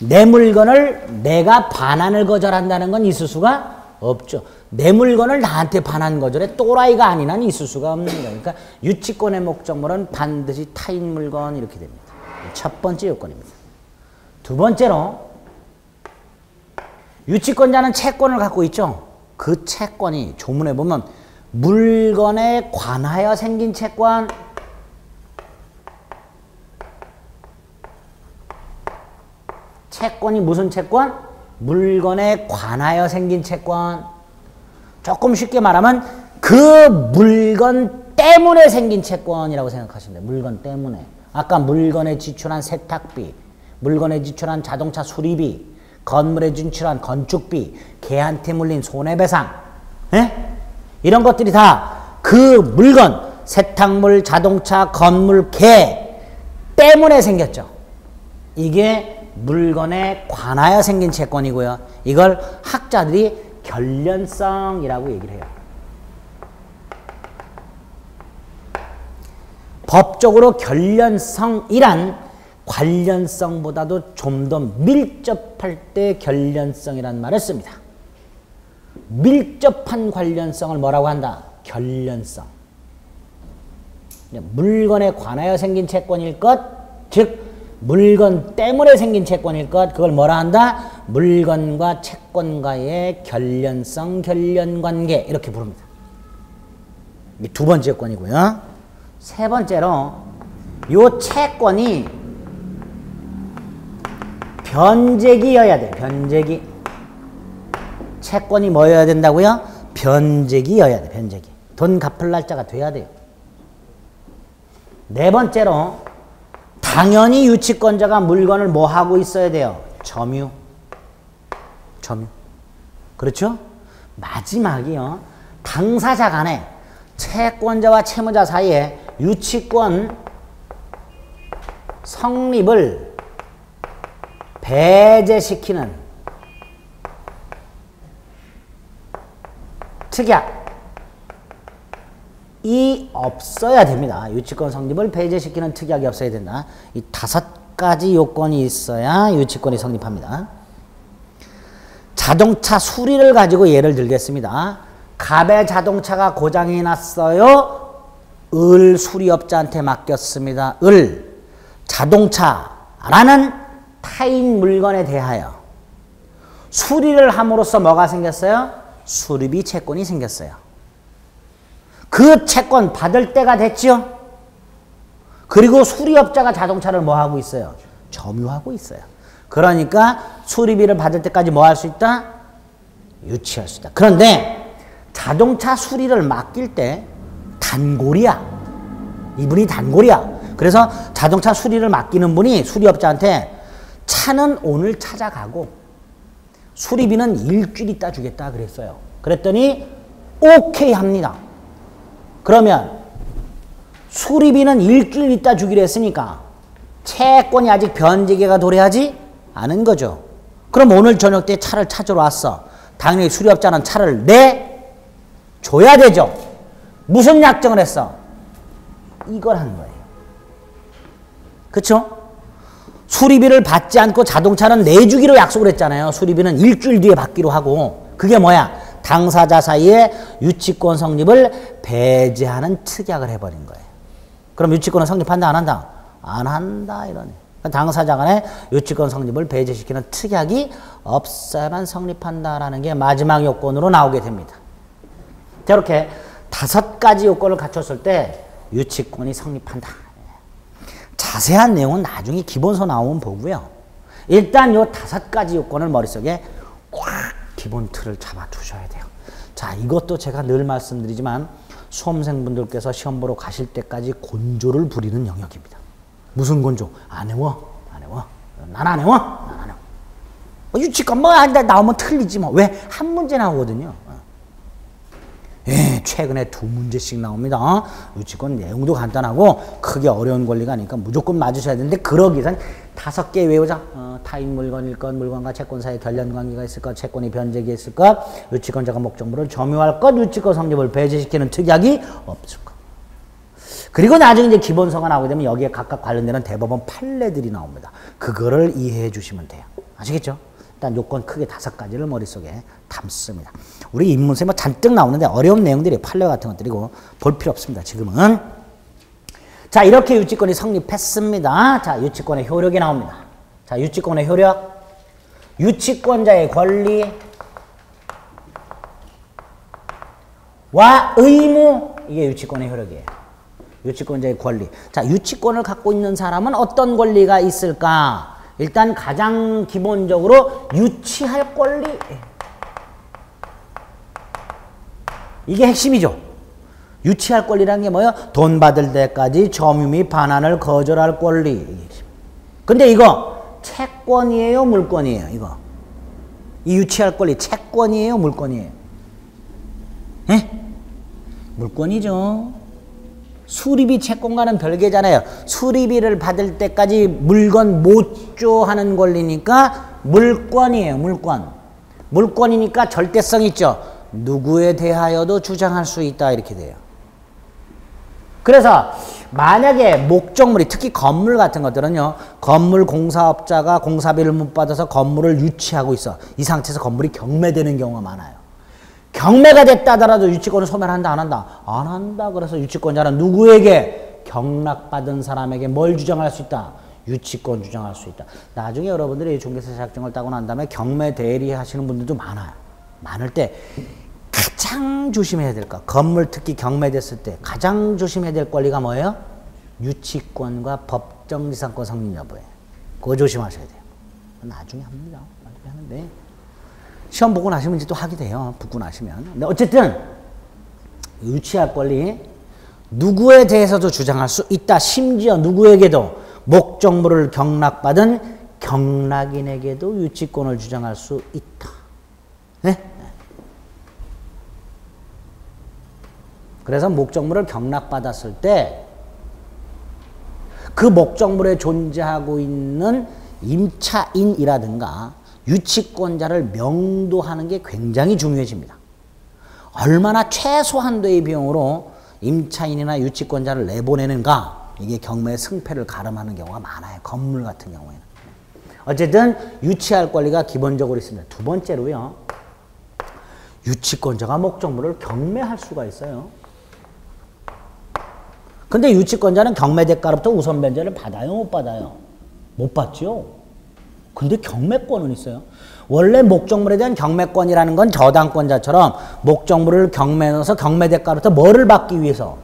내 물건을 내가 반환을 거절한다는 건 있을 수가 없죠. 내 물건을 나한테 반환 거절해 또라이가 아닌 한 있을 수가 없는 거예요. 그러니까 유치권의 목적물은 반드시 타인 물건 이렇게 됩니다. 첫 번째 요건입니다. 두 번째로 유치권자는 채권을 갖고 있죠. 그 채권이 조문에 보면 물건에 관하여 생긴 채권, 채권이 무슨 채권? 물건에 관하여 생긴 채권. 조금 쉽게 말하면 그 물건 때문에 생긴 채권이라고 생각하시면 돼요. 물건 때문에. 아까 물건에 지출한 세탁비, 물건에 지출한 자동차 수리비, 건물에 지출한 건축비, 개한테 물린 손해배상, 에? 이런 것들이 다 그 물건, 세탁물, 자동차, 건물, 개 때문에 생겼죠. 이게 물건에 관하여 생긴 채권이고요. 이걸 학자들이 결련성이라고 얘기를 해요. 법적으로 결련성이란 관련성보다도 좀 더 밀접할 때 결련성이라는 말을 씁니다. 밀접한 관련성을 뭐라고 한다? 결련성. 물건에 관하여 생긴 채권일 것, 즉 물건 때문에 생긴 채권일 것, 그걸 뭐라 한다? 물건과 채권과의 결련성, 결련관계 이렇게 부릅니다. 이게 두 번째 요건이고요. 세 번째로 요 채권이 변제기여야 돼. 변제기. 채권이 뭐여야 된다고요? 변제기여야 돼. 변제기. 돈 갚을 날짜가 돼야 돼요. 네 번째로 당연히 유치권자가 물건을 뭐 하고 있어야 돼요? 점유. 점유. 그렇죠? 마지막이요. 당사자 간에 채권자와 채무자 사이에 유치권 성립을 배제시키는 특약 이 없어야 됩니다. 유치권 성립을 배제시키는 특약이 없어야 된다. 이 5가지 요건이 있어야 유치권이 성립합니다. 자동차 수리를 가지고 예를 들겠습니다. 갑의 자동차가 고장이 났어요. 을 수리업자한테 맡겼습니다. 을 자동차라는 타인 물건에 대하여 수리를 함으로써 뭐가 생겼어요? 수리비 채권이 생겼어요. 그 채권 받을 때가 됐죠? 그리고 수리업자가 자동차를 뭐 하고 있어요? 점유하고 있어요. 그러니까 수리비를 받을 때까지 뭐 할 수 있다? 유치할 수 있다. 그런데 자동차 수리를 맡길 때 단골이야. 이분이 단골이야. 그래서 자동차 수리를 맡기는 분이 수리업자한테 차는 오늘 찾아가고 수리비는 일주일 있다 주겠다 그랬어요. 그랬더니 오케이 합니다. 그러면 수리비는 일주일 있다 주기로 했으니까 채권이 아직 변제기가 도래하지 않은 거죠. 그럼 오늘 저녁 때 차를 찾으러 왔어. 당연히 수리업자는 차를 내줘야 되죠. 무슨 약정을 했어? 이걸 한 거예요. 그쵸? 수리비를 받지 않고 자동차는 내주기로 약속을 했잖아요. 수리비는 일주일 뒤에 받기로 하고. 그게 뭐야? 당사자 사이에 유치권 성립을 배제하는 특약을 해버린 거예요. 그럼 유치권은 성립한다 안 한다? 안 한다 이러네. 당사자 간에 유치권 성립을 배제시키는 특약이 없어야만 성립한다라는 게 마지막 요건으로 나오게 됩니다. 이렇게 5가지 요건을 갖췄을 때 유치권이 성립한다. 자세한 내용은 나중에 기본서 나오면 보고요. 일단 요 5가지 요건을 머릿속에 꽉 기본 틀을 잡아두셔야 돼요. 자, 이것도 제가 늘 말씀드리지만 수험생분들께서 시험 보러 가실 때까지 곤조를 부리는 영역입니다. 무슨 곤조? 안 외워. 안 외워. 난 안 외워. 난 안 외워. 유치권 뭐 나오면 틀리지 뭐. 왜? 한 문제 나오거든요. 예, 최근에 2문제씩 나옵니다. 유치권 내용도 간단하고 크게 어려운 권리가 아니니까 무조건 맞으셔야 되는데 그러기 위해서는 5개 외우자. 타인 물건일 것, 물건과 채권 사이에 결련 관계가 있을 것, 채권이 변제기 있을 것, 유치권자가 목적물을 점유할 것, 유치권 성립을 배제시키는 특약이 없을 것. 그리고 나중에 이제 기본서가 나오게 되면 여기에 각각 관련되는 대법원 판례들이 나옵니다. 그거를 이해해 주시면 돼요. 아시겠죠? 일단 요건 크게 5가지를 머릿속에 담습니다. 우리 입문서에 뭐 잔뜩 나오는데 어려운 내용들이 판례 같은 것들이고 볼 필요 없습니다. 지금은. 자, 이렇게 유치권이 성립했습니다. 자, 유치권의 효력이 나옵니다. 자, 유치권의 효력. 유치권자의 권리와 의무. 이게 유치권의 효력이에요. 유치권자의 권리. 자, 유치권을 갖고 있는 사람은 어떤 권리가 있을까? 일단 가장 기본적으로 유치할 권리. 이게 핵심이죠. 유치할 권리라는 게 뭐예요? 돈 받을 때까지 점유 및 반환을 거절할 권리. 근데 이거 채권이에요, 물권이에요, 이거? 이 유치할 권리 채권이에요, 물권이에요? 에? 물권이죠. 수리비 채권과는 별개잖아요. 수리비를 받을 때까지 물건 못 줘 하는 권리니까 물권이에요. 물권. 물권이니까 절대성 있죠. 누구에 대하여도 주장할 수 있다 이렇게 돼요. 그래서 만약에 목적물이 특히 건물 같은 것들은요. 건물 공사업자가 공사비를 못 받아서 건물을 유치하고 있어. 이 상태에서 건물이 경매되는 경우가 많아요. 경매가 됐다 하더라도 유치권을 소멸한다 안 한다? 안 한다. 그래서 유치권자는 누구에게? 경락받은 사람에게 뭘 주장할 수 있다? 유치권 주장할 수 있다. 나중에 여러분들이 중개사 자격증을 따고 난 다음에 경매 대리 하시는 분들도 많아요. 많을 때 가장 조심해야 될 거. 건물 특히 경매됐을 때 가장 조심해야 될 권리가 뭐예요? 유치권과 법정지상권 성립 여부예요. 그거 조심하셔야 돼요. 나중에 합니다. 나중에 하는데 시험 보고 나시면 이제 또 하게 돼요. 붙고 나시면. 근데 어쨌든 유치할 권리 누구에 대해서도 주장할 수 있다. 심지어 누구에게도 목적물을 경락받은 경락인에게도 유치권을 주장할 수 있다. 네? 그래서 목적물을 경락받았을 때 그 목적물에 존재하고 있는 임차인이라든가 유치권자를 명도하는 게 굉장히 중요해집니다. 얼마나 최소한도의 비용으로 임차인이나 유치권자를 내보내는가 이게 경매의 승패를 가름하는 경우가 많아요. 건물 같은 경우에는. 어쨌든 유치할 권리가 기본적으로 있습니다. 두 번째로요. 유치권자가 목적물을 경매할 수가 있어요. 근데 유치권자는 경매 대가로부터 우선 변제를 받아요? 못 받아요? 못 받죠. 근데 경매권은 있어요. 원래 목적물에 대한 경매권이라는 건 저당권자처럼 목적물을 경매에 넣어서 경매 대가로부터 뭐를 받기 위해서?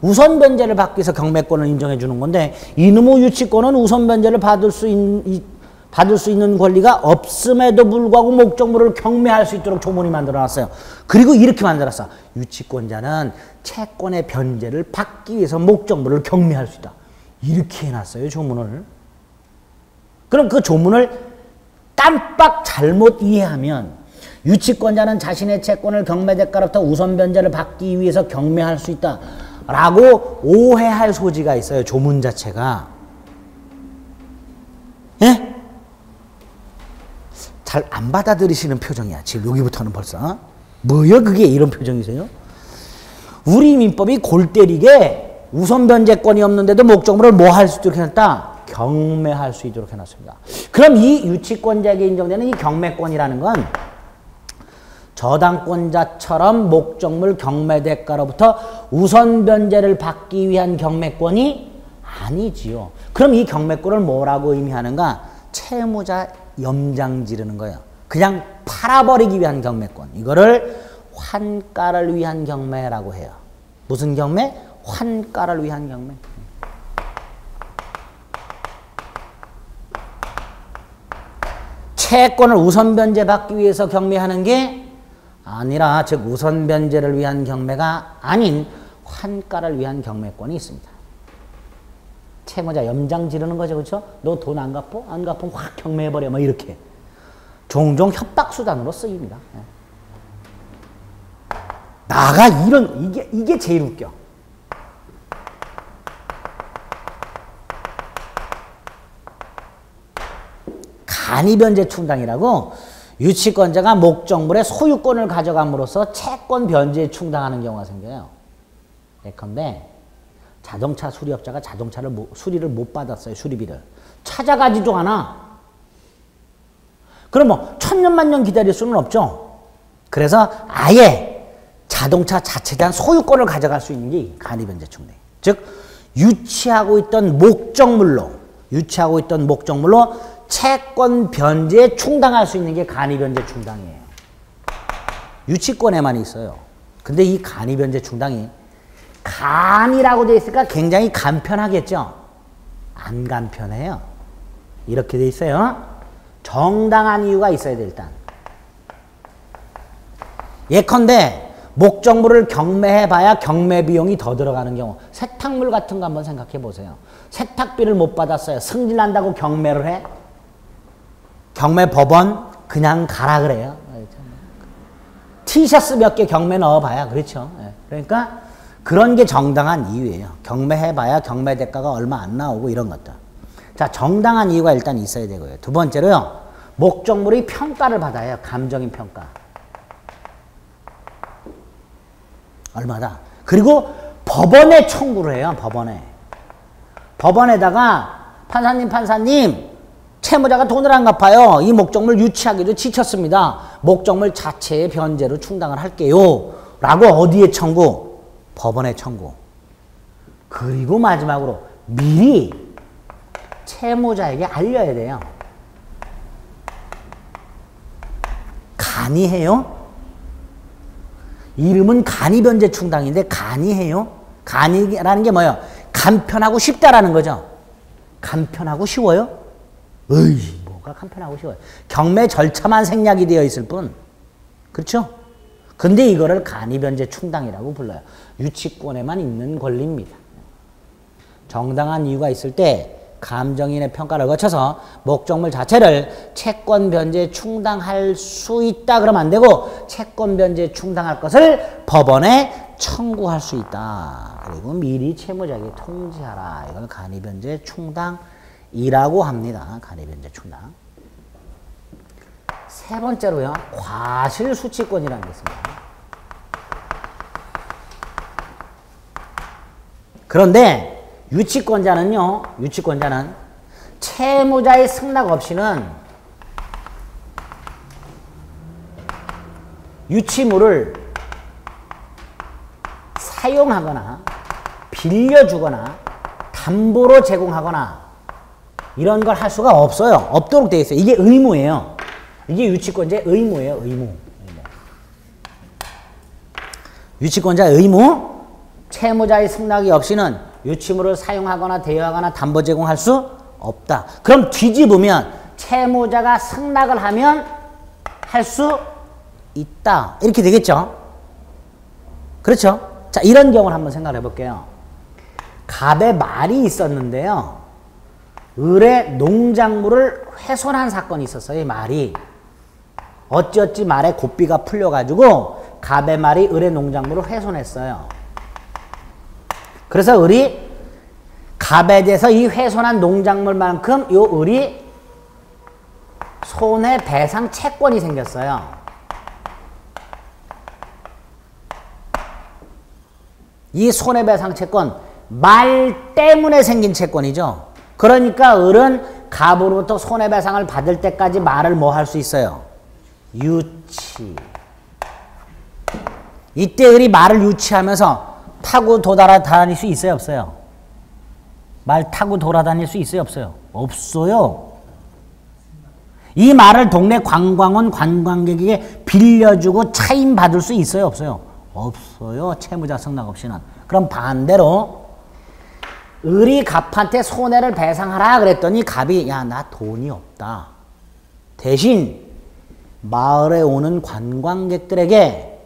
우선 변제를 받기 위해서 경매권을 인정해 주는 건데 이놈의 유치권은 우선 변제를 받을 수 있는 권리가 없음에도 불구하고 목적물을 경매할 수 있도록 조문이 만들어놨어요. 그리고 이렇게 만들었어. 유치권자는 채권의 변제를 받기 위해서 목적물을 경매할 수 있다. 이렇게 해놨어요. 조문을. 그럼 그 조문을 깜빡 잘못 이해하면 유치권자는 자신의 채권을 경매 대가로부터 우선 변제를 받기 위해서 경매할 수 있다 라고 오해할 소지가 있어요. 조문 자체가. 예? 잘 안 받아들이시는 표정이야. 지금 여기부터는 벌써. 뭐야 그게 이런 표정이세요? 우리 민법이 골 때리게 우선 변제권이 없는데도 목적물을 뭐 할 수 있도록 해놨다? 경매할 수 있도록 해놨습니다. 그럼 이 유치권자에게 인정되는 이 경매권이라는 건 저당권자처럼 목적물 경매 대가로부터 우선 변제를 받기 위한 경매권이 아니지요. 그럼 이 경매권을 뭐라고 의미하는가? 채무자 염장 지르는 거예요. 그냥 팔아버리기 위한 경매권. 이거를 환가를 위한 경매라고 해요. 무슨 경매? 환가를 위한 경매. 채권을 우선 변제 받기 위해서 경매하는 게 아니라 즉 우선 변제를 위한 경매가 아닌 환가를 위한 경매권이 있습니다. 채무자 염장 지르는 거죠. 그렇죠? 너 돈 안 갚어? 안 갚으면 확 경매해버려. 뭐 이렇게. 종종 협박수단으로 쓰입니다. 나가 이게 제일 웃겨. 간이변제 충당이라고 유치권자가 목적물의 소유권을 가져감으로써 채권 변제에 충당하는 경우가 생겨요. 예컨대 자동차 수리업자가 자동차를 수리를 못 받았어요. 수리비를. 찾아가지도 않아. 그럼 뭐 천년만년 기다릴 수는 없죠. 그래서 아예 자동차 자체에 대한 소유권을 가져갈 수 있는 게 간이변제 충당. 즉 유치하고 있던 목적물로 채권 변제에 충당할 수 있는 게 간이변제 충당이에요. 유치권에만 있어요. 근데 이 간이변제 충당이 간이라고 되어 있으니까 굉장히 간편하겠죠. 안 간편해요. 이렇게 되어 있어요. 정당한 이유가 있어야 돼. 일단 예컨대 목적물을 경매해봐야 경매 비용이 더 들어가는 경우, 세탁물 같은 거 한번 생각해 보세요. 세탁비를 못 받았어요. 승진한다고 경매를 해? 경매 법원 그냥 가라 그래요. 티셔츠 몇 개 경매 넣어봐야 그렇죠. 그러니까 그런 게 정당한 이유예요. 경매해봐야 경매 대가가 얼마 안 나오고 이런 것들. 자, 정당한 이유가 일단 있어야 되고요. 두 번째로요. 목적물이 평가를 받아요. 감정인 평가. 얼마다. 그리고 법원에 청구를 해요. 법원에다가 판사님 채무자가 돈을 안 갚아요. 이 목적물 유치하기도 지쳤습니다. 목적물 자체의 변제로 충당을 할게요. 라고 어디에 청구? 법원에 청구. 그리고 마지막으로 미리 채무자에게 알려야 돼요. 간이해요? 이름은 간이변제 충당인데 간이해요? 간이라는 게 뭐예요? 간편하고 쉽다라는 거죠. 간편하고 쉬워요? 으이, 뭐가 간편하고 쉬워요. 경매 절차만 생략이 되어 있을 뿐. 그렇죠? 근데 이거를 간이변제 충당이라고 불러요. 유치권에만 있는 권리입니다. 정당한 이유가 있을 때 감정인의 평가를 거쳐서 목적물 자체를 채권 변제에 충당할 수 있다 그러면 안 되고 채권 변제에 충당할 것을 법원에 청구할 수 있다. 그리고 미리 채무자에게 통지하라. 이걸 간이변제 충당이라고 합니다. 간이변제 충당. 세 번째로요. 과실수취권이라는 게 있습니다. 그런데 유치권자는 채무자의 승낙 없이는 유치물을 사용하거나 빌려주거나 담보로 제공하거나 이런 걸 할 수가 없어요. 없도록 되어 있어요. 이게 의무예요. 이게 유치권자의 의무예요. 의무. 유치권자의 의무. 채무자의 승낙이 없이는 유치물을 사용하거나 대여하거나 담보 제공할 수 없다. 그럼 뒤집으면 채무자가 승낙을 하면 할 수 있다. 이렇게 되겠죠? 그렇죠? 자, 이런 경우를 한번 생각해 볼게요. 갑의 말이 있었는데요. 을의 농작물을 훼손한 사건이 있었어요. 이 말이. 어찌어찌 말에 고삐가 풀려가지고 갑의 말이 을의 농작물을 훼손했어요. 그래서 을이 갑에 대해서 이 훼손한 농작물만큼 요 을이 손해배상 채권이 생겼어요. 이 손해배상 채권, 말 때문에 생긴 채권이죠. 그러니까 을은 갑으로부터 손해배상을 받을 때까지 말을 뭐 할 수 있어요? 유치. 이때 을이 말을 유치하면서 타고 돌아다닐 수 있어요? 없어요? 말 타고 돌아다닐 수 있어요? 없어요? 없어요. 이 말을 동네 관광원 관광객에게 빌려주고 차임 받을 수 있어요? 없어요? 없어요. 채무자 승낙 없이는. 그럼 반대로 을이 갑한테 손해를 배상하라 그랬더니 갑이 야, 나 돈이 없다. 대신 마을에 오는 관광객들에게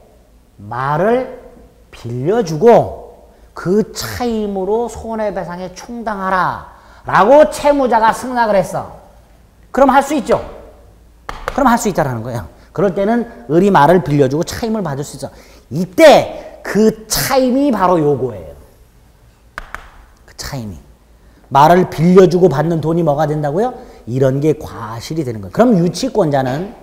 말을 빌려주고 그 차임으로 손해배상에 충당하라 라고 채무자가 승낙을 했어. 그럼 할 수 있죠? 그럼 할 수 있다라는 거예요. 그럴 때는 을이 말을 빌려주고 차임을 받을 수 있어. 이때 그 차임이 바로 요거예요. 그 차임이. 말을 빌려주고 받는 돈이 뭐가 된다고요? 이런 게 과실이 되는 거예요. 그럼 유치권자는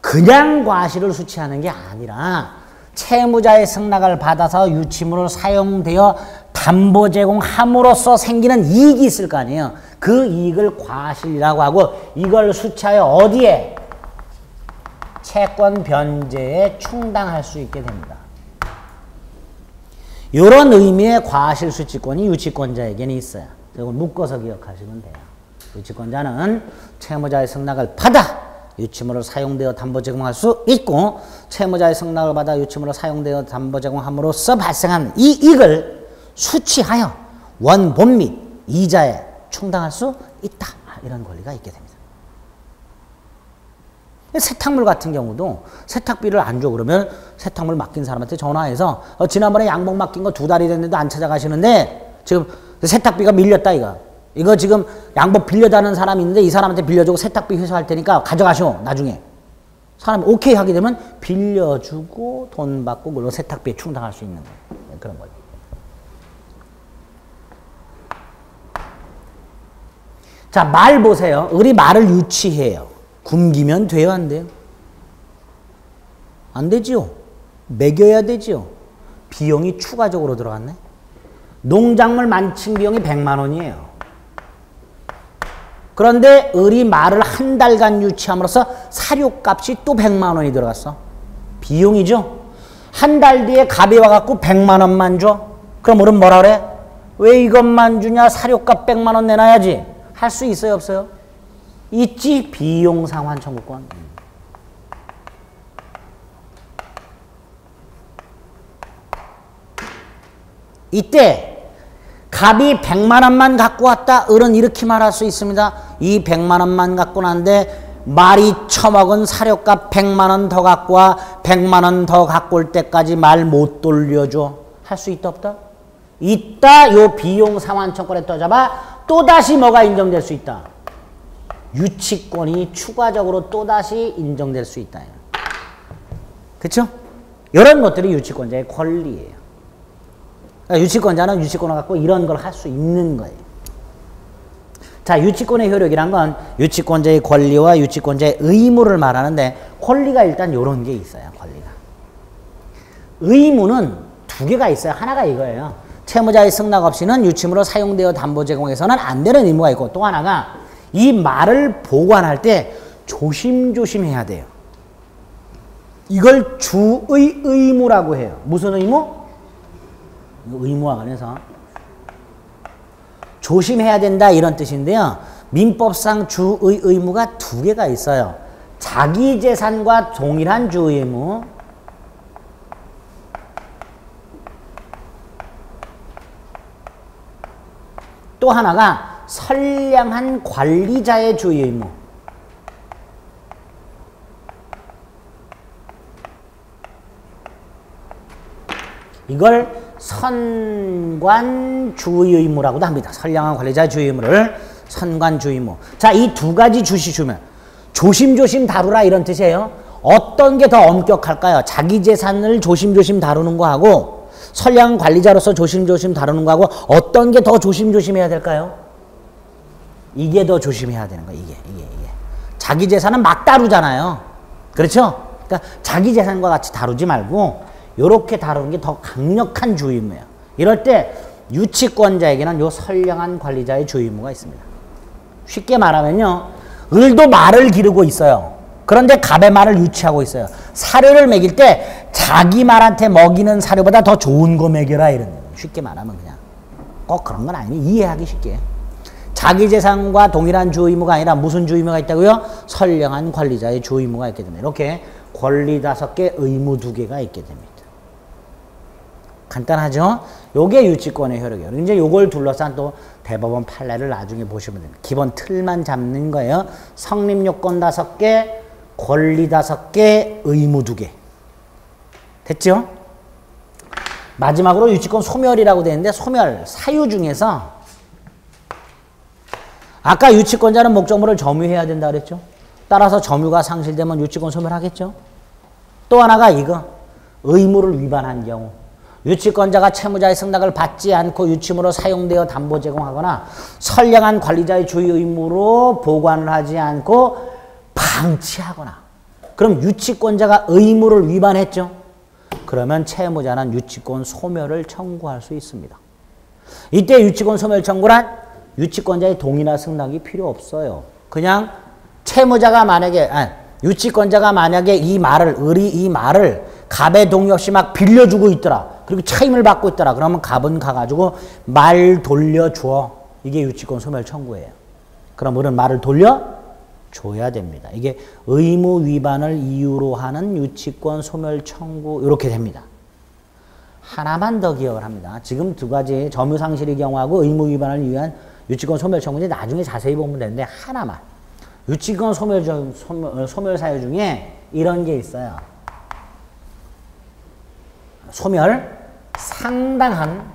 그냥 과실을 수취하는 게 아니라 채무자의 승낙을 받아서 유치물을 사용되어 담보 제공함으로써 생기는 이익이 있을 거 아니에요. 그 이익을 과실이라고 하고 이걸 수취하여 어디에? 채권 변제에 충당할 수 있게 됩니다. 이런 의미의 과실 수취권이 유치권자에게는 있어요. 이걸 묶어서 기억하시면 돼요. 유치권자는 채무자의 승낙을 받아 유치물을 사용되어 담보 제공할 수 있고 채무자의 승낙을 받아 유치물을 사용되어 담보 제공함으로써 발생한 이 이익을 수취하여 원본 및 이자에 충당할 수 있다. 이런 권리가 있게 됩니다. 세탁물 같은 경우도 세탁비를 안 줘 그러면 세탁물 맡긴 사람한테 전화해서 지난번에 양복 맡긴 거 2달이 됐는데 안 찾아가시는데 지금 세탁비가 밀렸다 이거 지금 양복 빌려다는 사람이 있는데 이 사람한테 빌려주고 세탁비 회수할 테니까 가져가시오 나중에. 사람이 오케이 하게 되면 빌려주고 돈 받고 물론 세탁비에 충당할 수 있는 거예요. 그런 거예요. 자, 말 보세요. 우리 말을 유치해요. 굶기면 돼요, 안 돼요? 안 되지요. 먹여야 되지요. 비용이 추가적으로 들어갔네. 농작물 만칭 비용이 100만 원이에요. 그런데 을이 말을 한 달간 유치함으로써 사료값이 또 100만 원이 들어갔어. 비용이죠. 한 달 뒤에 갑이 와갖고 100만 원만 줘. 그럼 을은 뭐라 그래? 왜 이것만 주냐? 사료값 100만 원 내놔야지. 할 수 있어요, 없어요? 있지. 비용 상환 청구권. 이때 갑이 100만 원만 갖고 왔다. 을은 이렇게 말할 수 있습니다. 이 100만 원만 갖고 났는데 말이 처먹은 사료값 100만 원 더 갖고 와. 100만 원 더 갖고 올 때까지 말 못 돌려줘. 할 수 있다 없다? 있다. 요 비용 상환 청구권에 떠잡아 또다시 뭐가 인정될 수 있다? 유치권이 추가적으로 또다시 인정될 수 있다. 그렇죠? 이런 것들이 유치권자의 권리예요. 그러니까 유치권자는 유치권을 갖고 이런 걸 할 수 있는 거예요. 자, 유치권의 효력이란 건 유치권자의 권리와 유치권자의 의무를 말하는데 권리가 일단 이런 게 있어요. 권리가. 의무는 2개가 있어요. 하나가 이거예요. 채무자의 승낙 없이는 유치물로 사용되어 담보 제공해서는 안 되는 의무가 있고 또 하나가 이 말을 보관할 때 조심조심 해야 돼요. 이걸 주의 의무라고 해요. 무슨 의무? 의무와 관해서 조심해야 된다 이런 뜻인데요. 민법상 주의 의무가 2개가 있어요. 자기 재산과 동일한 주의 의무, 또 하나가 선량한 관리자의 주의 의무. 이걸 선관주의 의무라고도 합니다. 선량한 관리자의 주의 의무를 선관주의 의무. 자, 이 2가지 주시 주면 조심조심 다루라 이런 뜻이에요. 어떤 게 더 엄격할까요? 자기 재산을 조심조심 다루는 거하고 선량한 관리자로서 조심조심 다루는 거하고 어떤 게 더 조심조심 해야 될까요? 이게 더 조심해야 되는 거예요. 이게. 자기 재산은 막 다루잖아요. 그렇죠? 그러니까 자기 재산과 같이 다루지 말고 이렇게 다루는 게 더 강력한 주의 의무예요. 이럴 때 유치권자에게는 요 선량한 관리자의 주의 의무가 있습니다. 쉽게 말하면요. 을도 말을 기르고 있어요. 그런데 갑의 말을 유치하고 있어요. 사료를 먹일 때 자기 말한테 먹이는 사료보다 더 좋은 거 먹여라 이런 거예요. 쉽게 말하면 그냥. 꼭 그런 건 아니니 이해하기 쉽게. 자기 재산과 동일한 주 의무가 아니라 무슨 주 의무가 있다고요? 선량한 관리자의 주 의무가 있게 됩니다. 이렇게 권리 5개, 의무 2개가 있게 됩니다. 간단하죠? 요게 유치권의 효력이에요. 이제 요걸 둘러싼 또 대법원 판례를 나중에 보시면 됩니다. 기본 틀만 잡는 거예요. 성립요건 5개, 권리 5개, 의무 2개. 됐죠? 마지막으로 유치권 소멸이라고 되어 있는데 소멸, 사유 중에서 아까 유치권자는 목적물을 점유해야 된다 그랬죠? 따라서 점유가 상실되면 유치권 소멸하겠죠? 또 하나가 이거. 의무를 위반한 경우, 유치권자가 채무자의 승낙을 받지 않고 유치물로 사용되어 담보 제공하거나 선량한 관리자의 주의 의무로 보관을 하지 않고 방치하거나. 그럼 유치권자가 의무를 위반했죠. 그러면 채무자는 유치권 소멸을 청구할 수 있습니다. 이때 유치권 소멸 청구란 유치권자의 동의나 승낙이 필요 없어요. 그냥 채무자가 만약에 유치권자가 만약에 이 말을 갑의 동의 없이 막 빌려주고 있더라. 그리고 차임을 받고 있더라. 그러면 갑은 가가지고 말 돌려줘. 이게 유치권 소멸 청구예요. 그럼 우리는 말을 돌려줘야 됩니다. 이게 의무 위반을 이유로 하는 유치권 소멸 청구 이렇게 됩니다. 하나만 더 기억을 합니다. 지금 두 가지 점유상실의 경우하고 의무 위반을 위한 유치권 소멸 청구인데 나중에 자세히 보면 되는데 하나만. 유치권 소멸 사유 중에 이런 게 있어요. 소멸 상당한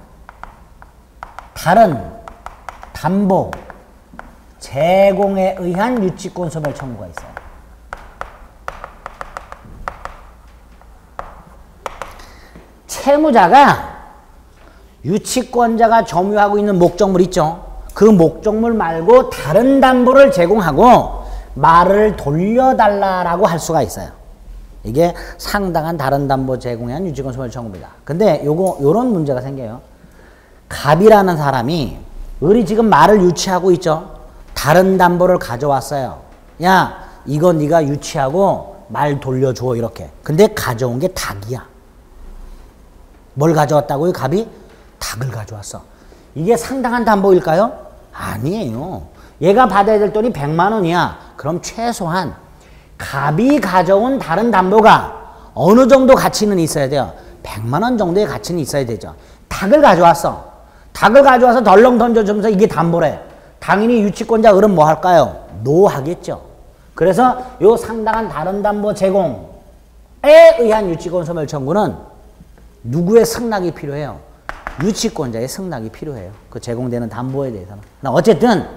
다른 담보 제공에 의한 유치권 소멸 청구가 있어요. 채무자가 유치권자가 점유하고 있는 목적물 있죠. 그 목적물 말고 다른 담보를 제공하고 말을 돌려달라라고 할 수가 있어요. 이게 상당한 다른 담보 제공에 한 유치권 소멸 청구입니다. 근데 요런 문제가 생겨요. 갑이라는 사람이 을이 지금 말을 유치하고 있죠. 다른 담보를 가져왔어요. 야, 이거 네가 유치하고 말 돌려줘 이렇게. 근데 가져온 게 닭이야. 뭘 가져왔다고요? 갑이? 닭을 가져왔어. 이게 상당한 담보일까요? 아니에요. 얘가 받아야 될 돈이 100만 원이야. 그럼 최소한 갑이 가져온 다른 담보가 어느 정도 가치는 있어야 돼요. 100만 원 정도의 가치는 있어야 되죠. 닭을 가져왔어. 닭을 가져와서 덜렁 던져주면서 이게 담보래. 당연히 유치권자 을은 뭐 할까요? 노 하겠죠. 그래서 요 상당한 다른 담보 제공에 의한 유치권 소멸 청구는 누구의 승낙이 필요해요? 유치권자의 승낙이 필요해요. 그 제공되는 담보에 대해서는. 어쨌든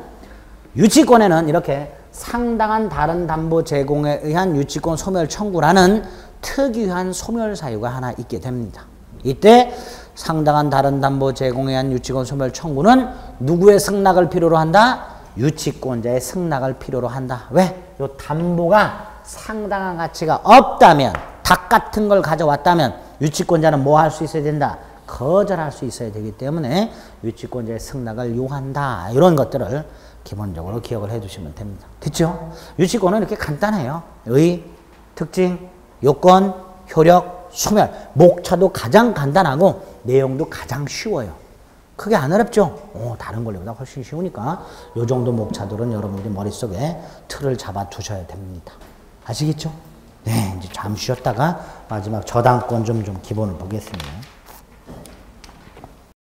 유치권에는 이렇게 상당한 다른 담보 제공에 의한 유치권 소멸 청구라는 특유한 소멸 사유가 하나 있게 됩니다. 이때 상당한 다른 담보 제공에 의한 유치권 소멸 청구는 누구의 승낙을 필요로 한다? 유치권자의 승낙을 필요로 한다. 왜? 요 담보가 상당한 가치가 없다면, 닭 같은 걸 가져왔다면 유치권자는 뭐 할 수 있어야 된다? 거절할 수 있어야 되기 때문에 유치권자의 승낙을 요한다. 이런 것들을 기본적으로 기억을 해두시면 됩니다. 됐죠? 유치권은 이렇게 간단해요. 의, 특징, 요건, 효력, 소멸. 목차도 가장 간단하고 내용도 가장 쉬워요. 크게 안 어렵죠? 다른 권리보다 훨씬 쉬우니까 요 정도 목차들은 여러분들이 머릿속에 틀을 잡아 두셔야 됩니다. 아시겠죠? 네, 이제 잠시 쉬었다가 마지막 저당권 좀 기본을 보겠습니다.